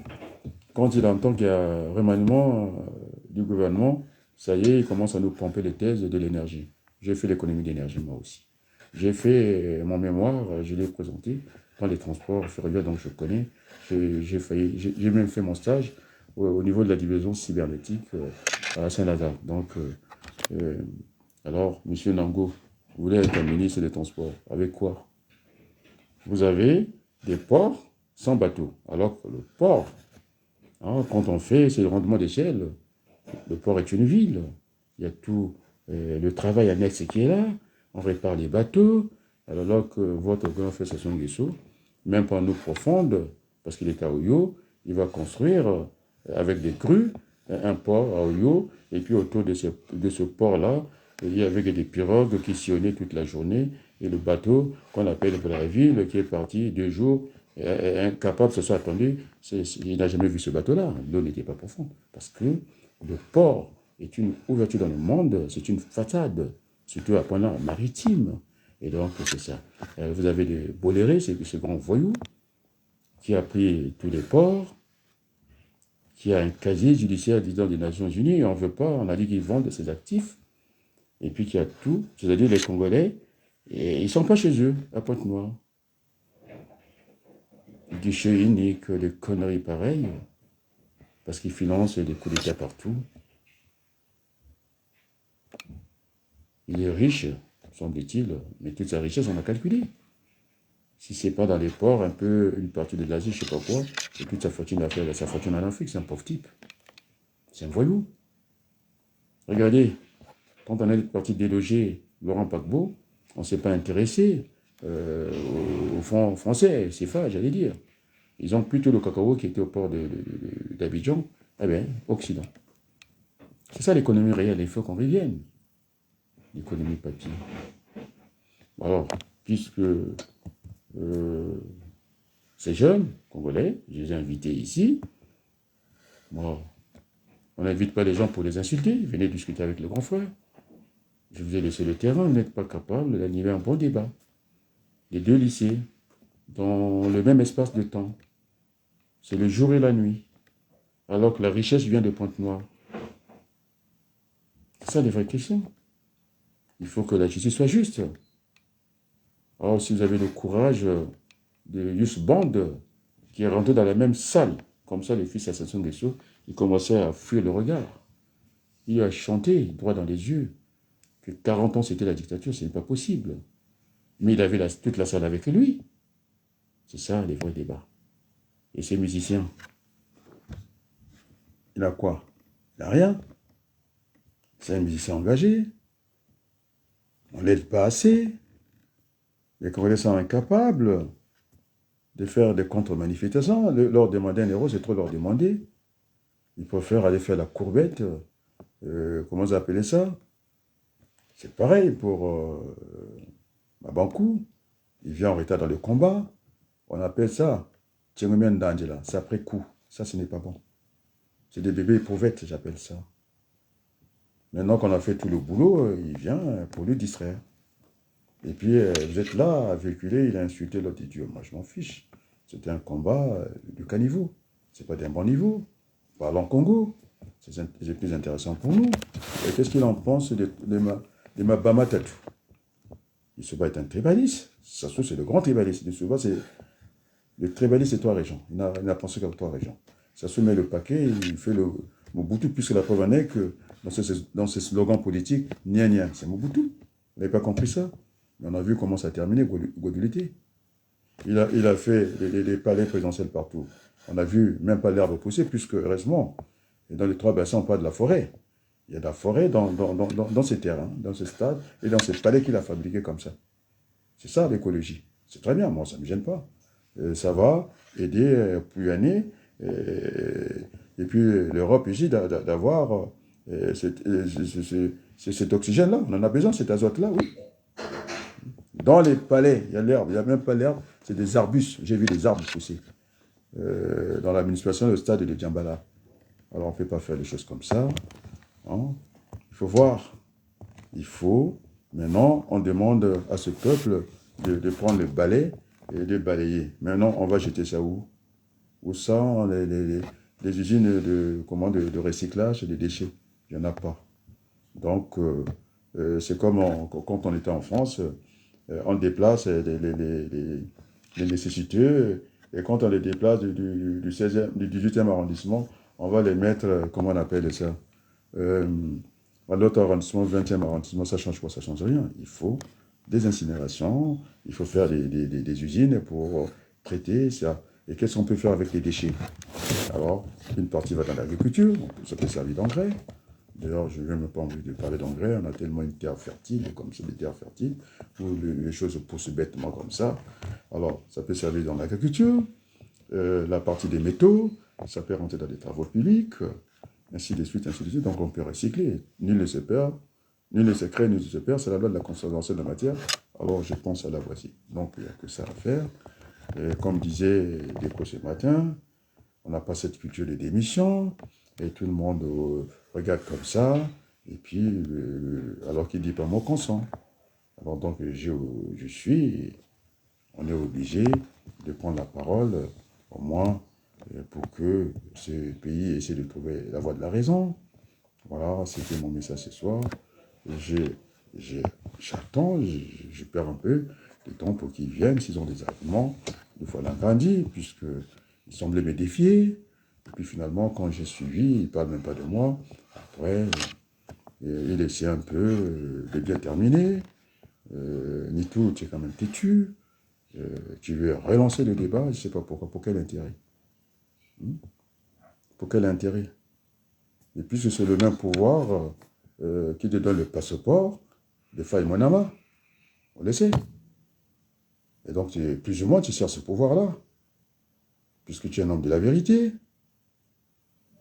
Quand il entend qu'il y a un remaniement du gouvernement, ça y est, il commence à nous pomper les thèses de l'énergie. J'ai fait l'économie d'énergie, moi aussi. J'ai fait mon mémoire, je l'ai présenté dans les transports ferroviaires, donc je connais. J'ai même fait mon stage au niveau de la division cybernétique à Saint-Lazare. Donc, alors, M. Nango, vous voulez être un ministre des Transports. Avec quoi? Vous avez des ports sans bateau. Alors que le port, hein, quand on fait, c'est le rendement d'échelle. Le port est une ville. Il y a tout le travail annexe qui est là. On répare les bateaux. Alors là que votre grand frère Sassou Nguesso, même par l'eau profonde, parce qu'il est à Oyo, il va construire avec des crues un port à Oyo. Et puis autour de ce port-là, il y avait des pirogues qui sillonnaient toute la journée. Et le bateau qu'on appelle Brazzaville, qui est parti 2 jours, incapable de se soit attendu, il n'a jamais vu ce bateau-là. L'eau n'était pas profonde. Parce que le port est une ouverture dans le monde, c'est une façade, surtout à point maritime. Et donc, c'est ça. Vous avez des Bolloré, c'est ce grand voyou, qui a pris tous les ports, qui a un casier judiciaire, disons, des Nations Unies, on ne veut pas, on a dit qu'ils vendent ses actifs, et puis qui a tout, c'est-à-dire les Congolais, et ils ne sont pas chez eux, à Pointe-Noire. Guichet unique, des conneries pareilles, parce qu'ils financent des coups d'État partout. Il est riche, semble-t-il, mais toute sa richesse, on a calculé. Si ce n'est pas dans les ports, un peu une partie de l'Asie, je ne sais pas quoi, et toute sa fortune à faire, sa fortune en Afrique, c'est un pauvre type. C'est un voyou. Regardez, quand on est parti déloger Laurent Gbagbo, on ne s'est pas intéressé au fonds français, CFA, j'allais dire. Ils ont plutôt le cacao qui était au port d'Abidjan, eh bien, Occident. C'est ça l'économie réelle, il faut qu'on revienne. L'économie papier. Alors, puisque ces jeunes Congolais, je les ai invités ici, moi, on n'invite pas les gens pour les insulter, venez discuter avec le grand frère. Je vous ai laissé le terrain, vous n'êtes pas capable d'animer un bon débat. Les 2 lycées, dans le même espace de temps. C'est le jour et la nuit. Alors que la richesse vient de Pointe-Noire. C'est ça les vraies questions. Il faut que la justice soit juste. Alors, si vous avez le courage de Youssou Band, qui est rentré dans la même salle, comme ça, le fils à Sassou Nguesso, il commençait à fuir le regard. Il a chanté, droit dans les yeux, que 40 ans c'était la dictature, ce n'est pas possible. Mais il avait toute la salle avec lui. C'est ça, les vrais débats. Et ces musiciens, il a quoi? Il n'a rien. C'est un musicien engagé. On ne l'aide pas assez. Les Congolais sont incapables de faire des contre-manifestations. Leur demander un euro, c'est trop leur demander. Ils préfèrent aller faire la courbette. Comment vous appelez ça? C'est pareil pour Mabankou. Il vient en retard dans le combat. On appelle ça Tchengomian D'Angela. C'est après coup. Ça, ce n'est pas bon. C'est des bébés éprouvettes, j'appelle ça. Maintenant qu'on a fait tout le boulot, il vient pour lui distraire. Et puis, vous êtes là à véhiculer, il a insulté l'autre idiot. Moi, je m'en fiche. C'était un combat du caniveau. C'est pas d'un bon niveau. Parlons Congo. C'est plus intéressant pour nous. Et qu'est-ce qu'il en pense de Mabama Tatou? Il se bat être un tribaliste. Ça se trouve, c'est le grand tribaliste. Le tribaliste, c'est 3 régions. Il n'a pensé qu'à 3 régions. Ça se met le paquet, il fait le Mobutu, puisque la preuve en est que dans ses slogans politiques, nia nia, c'est Mobutu. Vous n'avez pas compris ça? Mais on a vu comment ça a terminé, Godulité. Il a fait les palais présidentiels partout. On a vu même pas l'herbe pousser, puisque, heureusement, et dans les 3 bassins, on parle de la forêt. Il y a de la forêt dans ces terrains, dans ce stade, et dans ces palais qu'il a fabriqués comme ça. C'est ça l'écologie. C'est très bien, moi, ça ne me gêne pas. Ça va aider plus année, et puis l'Europe ici d'avoir cet oxygène-là. On en a besoin, cet azote-là, oui. Dans les palais, il y a l'herbe, il n'y a même pas l'herbe, c'est des arbustes. J'ai vu des arbres pousser. Dans l'administration, le stade de Djambala. Alors on ne peut pas faire les choses comme ça. Hein. Il faut voir. Il faut. Maintenant, on demande à ce peuple de prendre le balai et de balayer. Maintenant, on va jeter ça où? Où sont les usines de recyclage des déchets? Il n'y en a pas. Donc, c'est comme quand on était en France, on déplace les nécessiteux, et quand on les déplace du 18e arrondissement, on va les mettre, comment on appelle ça, à l'autre arrondissement, 20e arrondissement, ça change quoi? Ça change rien. Il faut des incinérations, il faut faire des usines pour traiter ça. Et qu'est-ce qu'on peut faire avec les déchets? Alors, une partie va dans l'agriculture, ça peut servir d'engrais. D'ailleurs, je n'ai même pas envie de parler d'engrais, on a tellement une terre fertile, comme c'est des terres fertiles, où les choses poussent bêtement comme ça. Alors, ça peut servir dans l'agriculture, la partie des métaux, ça peut rentrer dans des travaux publics, ainsi de suite, ainsi de suite. Donc, on peut recycler. Nul ne se perd, nul ne se crée, nul ne se perd, c'est la loi de la conservation de la matière. Alors, je pense à la voici. Donc, il n'y a que ça à faire. Et comme disait Déco ce matin, on n'a pas cette culture de démission, et tout le monde regarde comme ça, et puis, alors qu'il ne dit pas mot consent. Alors donc, on est obligé de prendre la parole, au moins, pour que ce pays essaie de trouver la voie de la raison. Voilà, c'était mon message ce soir. J'attends, je perds un peu de temps pour qu'ils viennent, s'ils ont des arguments. Des fois, l'agrandir, puisqu'ils semblaient me défier. Et puis finalement, quand j'ai suivi, ils ne parlent même pas de moi. Après, il essaie un peu de bien terminer. Nitou, tu es quand même têtu. Tu veux relancer le débat, je ne sais pas pourquoi. Pour quel intérêt? Pour quel intérêt? Et puisque c'est le même pouvoir qui te donne le passeport de Faye Monama, on le sait. Et donc, plus ou moins, tu sers ce pouvoir-là, puisque tu es un homme de la vérité.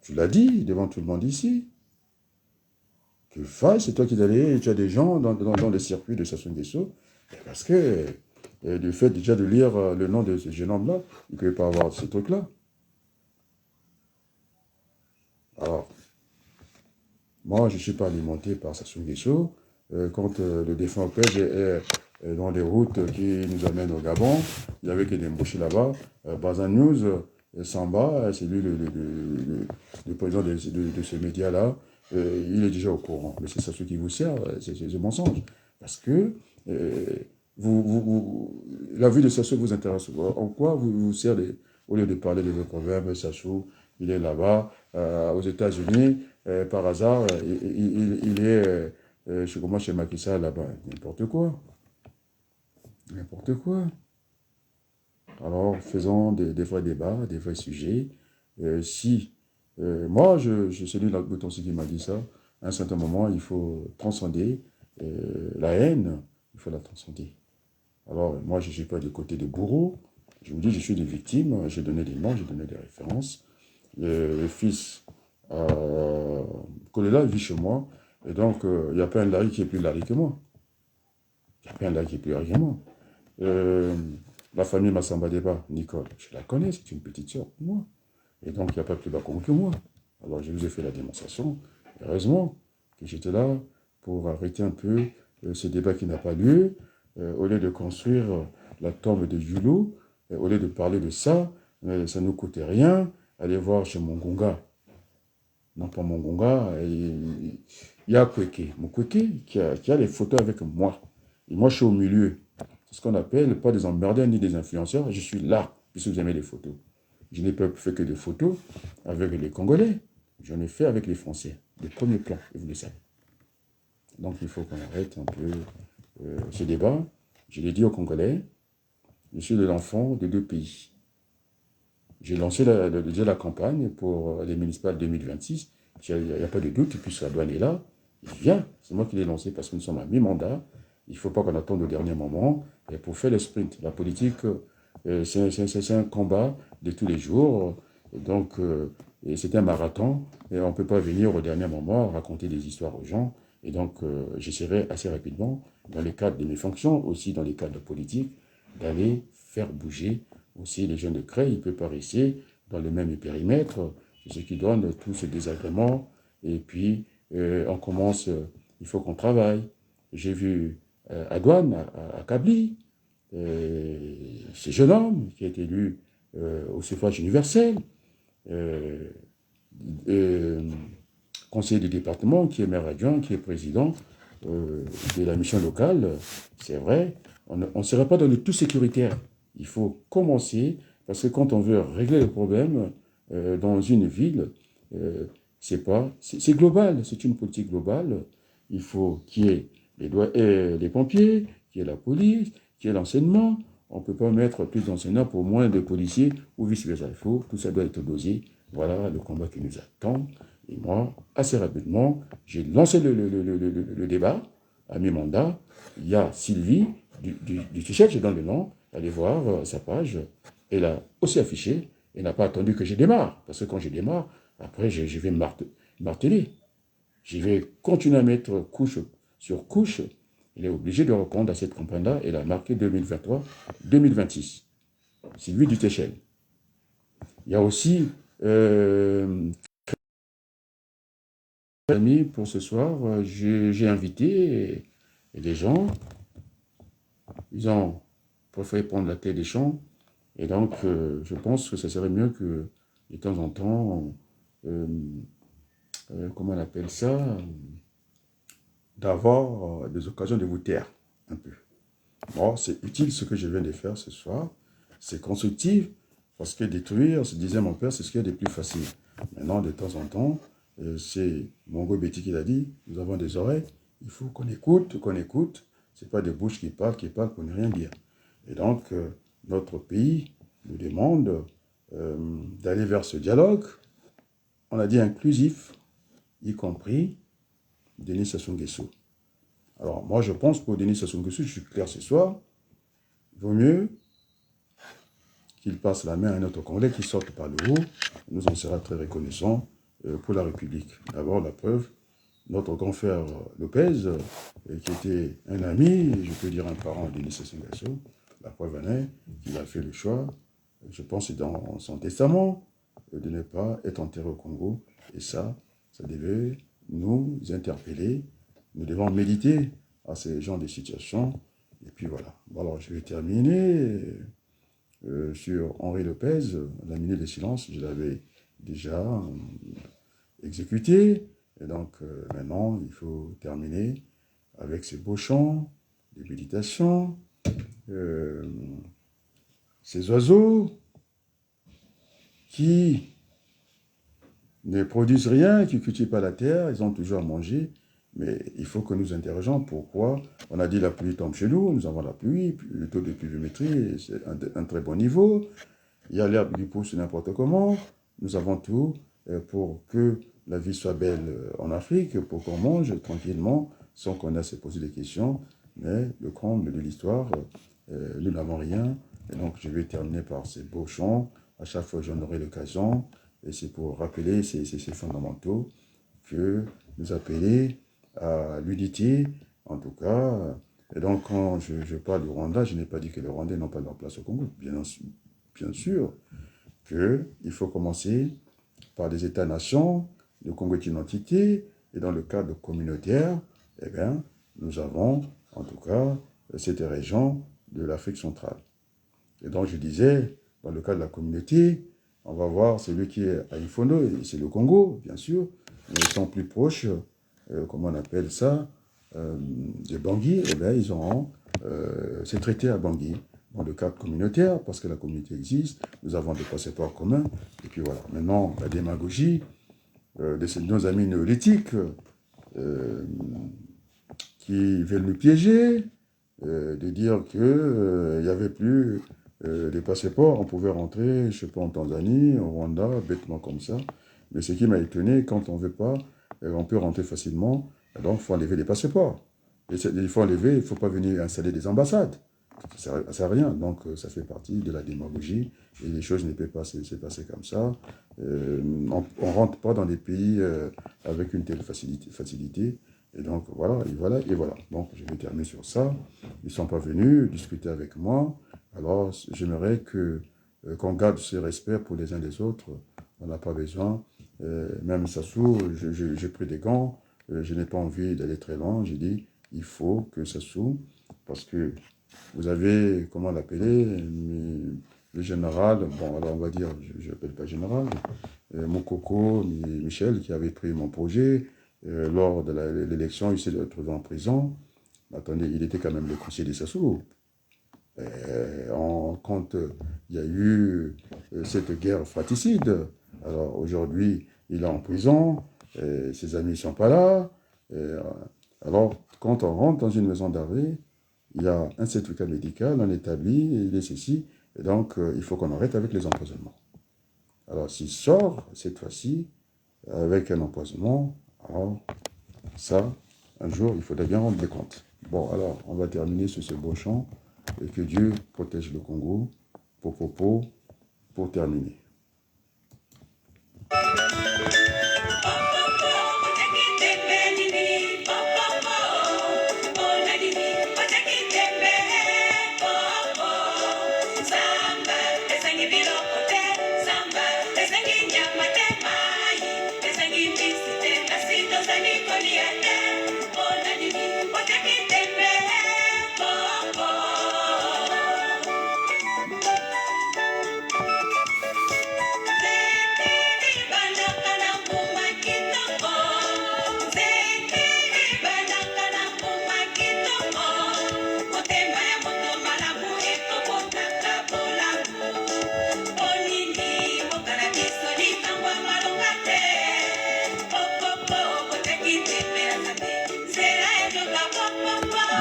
Tu l'as dit devant tout le monde ici. Que Faye, c'est toi qui es allé, tu as des gens dans le circuit de Sassou Nguesso, parce que du fait déjà de lire le nom de ce jeune homme-là, il ne pouvait pas avoir ce truc-là. Alors, moi, je ne suis pas alimenté par Sassou Nguesso. Quand le défunt Opège est dans les routes qui nous amènent au Gabon, il y avait que des embauchés là-bas. Bazan News, Samba, c'est lui le président de ce média-là, il est déjà au courant. Mais c'est Sassou qui vous sert, c'est un mensonge. Parce que la vie de Sassou vous intéresse. En quoi vous sert, au lieu de parler de vos problèmes, Sassou, il est là-bas, aux États-Unis, par hasard, il est, je sais comment chez Macky Sall, là-bas, n'importe quoi. N'importe quoi. Alors, faisons des vrais débats, des vrais sujets. Moi, je salue la Boutonsi qui m'a dit ça, à un certain moment, il faut transcender la haine, il faut la transcender. Alors, moi, je ne suis pas du côté des bourreaux, je vous dis, je suis des victimes, j'ai donné des noms, j'ai donné des références. Le fils Kolela vit chez moi, et donc il n'y a pas un Larry qui est plus Larry que moi. Il n'y a pas un Larry qui est plus Larry que moi. La famille Massamba Deba, Nicole, je la connais, c'est une petite soeur pour moi. Et donc il n'y a pas plus bacon que moi. Alors je vous ai fait la démonstration. Heureusement que j'étais là pour arrêter un peu ce débat qui n'a pas lieu. Au lieu de construire la tombe de Yulu, au lieu de parler de ça, ça ne nous coûtait rien. Allez voir chez Mongonga. Non, pas Mongonga, il y a Kweke. Mon Kweke qui a les photos avec moi. Et moi, je suis au milieu. C'est ce qu'on appelle pas des emmerdeurs ni des influenceurs. Je suis là, puisque vous aimez les photos. Je n'ai pas fait que des photos avec les Congolais. J'en ai fait avec les Français. Des premiers plans, et vous le savez. Donc, il faut qu'on arrête un peu ce débat. Je l'ai dit aux Congolais, je suis l'enfant de deux pays. J'ai lancé déjà la campagne pour les municipales 2026. Il n'y a pas de doute, puisque la douane est là. Il vient, c'est moi qui l'ai lancé parce que nous sommes à mi-mandat. Il ne faut pas qu'on attende au dernier moment. Et pour faire le sprint, la politique, c'est un combat de tous les jours. Et donc, c'est un marathon. Et on ne peut pas venir au dernier moment raconter des histoires aux gens. Et donc, j'essaierai assez rapidement, dans les cadres de mes fonctions, aussi dans les cadres politiques, d'aller faire bouger aussi les jeunes de Cré. Ils ne peuvent pas rester dans le même périmètre. C'est ce qui donne tout ce désagrément. Et puis, on commence, il faut qu'on travaille. J'ai vu à Douane, à Kabli, ce jeune homme qui a été élu au suffrage universel, conseiller du département, qui est maire adjoint, qui est président de la mission locale. C'est vrai, on ne serait pas dans le tout sécuritaire. Il faut commencer, parce que quand on veut régler le problème dans une ville, c'est global, c'est une politique globale. Il faut qu'il y ait les pompiers, qu'il y ait la police, qu'il y ait l'enseignement. on ne peut pas mettre plus d'enseignants pour moins de policiers ou vice-versa. Il faut, tout ça doit être dosé. Voilà le combat qui nous attend. Et moi, assez rapidement, j'ai lancé le débat à mi-mandat. Il y a Sylvie du T-shirt, je donne le nom, allez voir sa page. Elle a aussi affiché. Elle n'a pas attendu que je démarre. Parce que quand je démarre, après, je vais marteler. Je vais continuer à mettre couche sur couche. Il est obligé de répondre à cette campagne-là. Elle a marqué 2023-2026. Sylvie Dutéchel. Il y a aussi amis pour ce soir. J'ai invité des gens. Ils ont préféré prendre la tête des champs. Et donc, je pense que ce serait mieux que, de temps en temps, comment on appelle ça, d'avoir des occasions de vous taire un peu. Bon, c'est utile ce que je viens de faire ce soir. C'est constructif, parce que détruire, se disait mon père, c'est ce qu'il y a de plus facile. Maintenant, de temps en temps, c'est Mongo Betty qui l'a dit, nous avons des oreilles, il faut qu'on écoute, qu'on écoute. Ce n'est pas des bouches qui parlent pour ne rien dire. Et donc, notre pays nous demande d'aller vers ce dialogue. On a dit inclusif, y compris Denis Sassou Nguesso. Alors, moi, je pense pour Denis Sassou Nguesso, je suis clair ce soir, il vaut mieux qu'il passe la main à un autre Congolais qui sorte par le haut. Nous en serons très reconnaissants pour la République. D'abord, la preuve, notre grand frère Lopez, qui était un ami, je peux dire un parent de Denis Sassou Nguesso, la preuve en est qu'il a fait le choix, je pense que dans son testament, de ne pas être enterré au Congo. Et ça devait nous interpeller. Nous devons méditer à ces genres de situations. Et puis voilà. Bon, alors, je vais terminer sur Henri Lopez, la minute de silence. Je l'avais déjà exécuté. Et donc, maintenant, il faut terminer avec ces beaux chants, des méditations, ces oiseaux qui ne produisent rien, qui ne cultivent pas la terre, ils ont toujours à manger. Mais il faut que nous interrogeons pourquoi. On a dit la pluie tombe chez nous, nous avons la pluie, le taux de pluviométrie, c'est un très bon niveau. Il y a l'herbe qui pousse n'importe comment. Nous avons tout pour que la vie soit belle en Afrique, pour qu'on mange tranquillement, sans qu'on ait à se poser des questions. Mais le comble de l'histoire, nous n'avons rien. Et donc, je vais terminer par ces beaux chants. À chaque fois, j'en aurai l'occasion. Et c'est pour rappeler ces fondamentaux que nous appeler à l'unité, en tout cas. Et donc, quand je parle du Rwanda, je n'ai pas dit que les Rwandais n'ont pas leur place au Congo. Bien sûr qu'il faut commencer par des États-nations. Le Congo est une entité. Et dans le cadre communautaire, eh bien, nous avons, en tout cas, cette région de l'Afrique centrale. Et donc, je disais, dans le cadre de la communauté, on va voir celui qui est à Infono, et c'est le Congo, bien sûr, mais ils sont plus proches, comment on appelle ça, de Bangui, et bien ils auront ces traités à Bangui, dans le cadre communautaire, parce que la communauté existe, nous avons des passeports communs, et puis voilà. Maintenant, la démagogie de nos amis néolithiques qui veulent nous piéger, de dire qu'il n'y avait plus des passeports, on pouvait rentrer, je ne sais pas, en Tanzanie, au Rwanda, bêtement comme ça. Mais ce qui m'a étonné, quand on ne veut pas, on peut rentrer facilement, donc il faut enlever les passeports. Et il faut enlever, il ne faut pas venir installer des ambassades. Ça ne sert à rien, donc ça fait partie de la démagogie, et les choses ne peuvent pas se passer comme ça. On ne rentre pas dans des pays avec une telle facilité. Et donc voilà, et voilà, et voilà. Donc je vais terminer sur ça. Ils ne sont pas venus discuter avec moi. Alors j'aimerais qu'on garde ce respect pour les uns les autres. On n'a pas besoin. Même Sassou, j'ai pris des gants. Je n'ai pas envie d'aller très loin. J'ai dit, il faut que Sassou, parce que vous avez, comment l'appeler, le général, bon alors on va dire, je n'appelle pas général, Mokoko, Michel, qui avait pris mon projet. Lors de l'élection, il s'est retrouvé en prison. Attendez, il était quand même le conseiller de Sassou. Quand il y a eu cette guerre fratricide, alors aujourd'hui, il est en prison, ses amis ne sont pas là. Alors, quand on rentre dans une maison d'arrêt, il y a un certificat médical, on établit, il est ceci, et donc il faut qu'on arrête avec les empoisonnements. Alors s'il sort cette fois-ci avec un empoisonnement, alors ça, un jour, il faudrait bien rendre des comptes. Bon, alors, on va terminer sur ce beau chant, et que Dieu protège le Congo, pour terminer.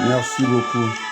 Merci beaucoup.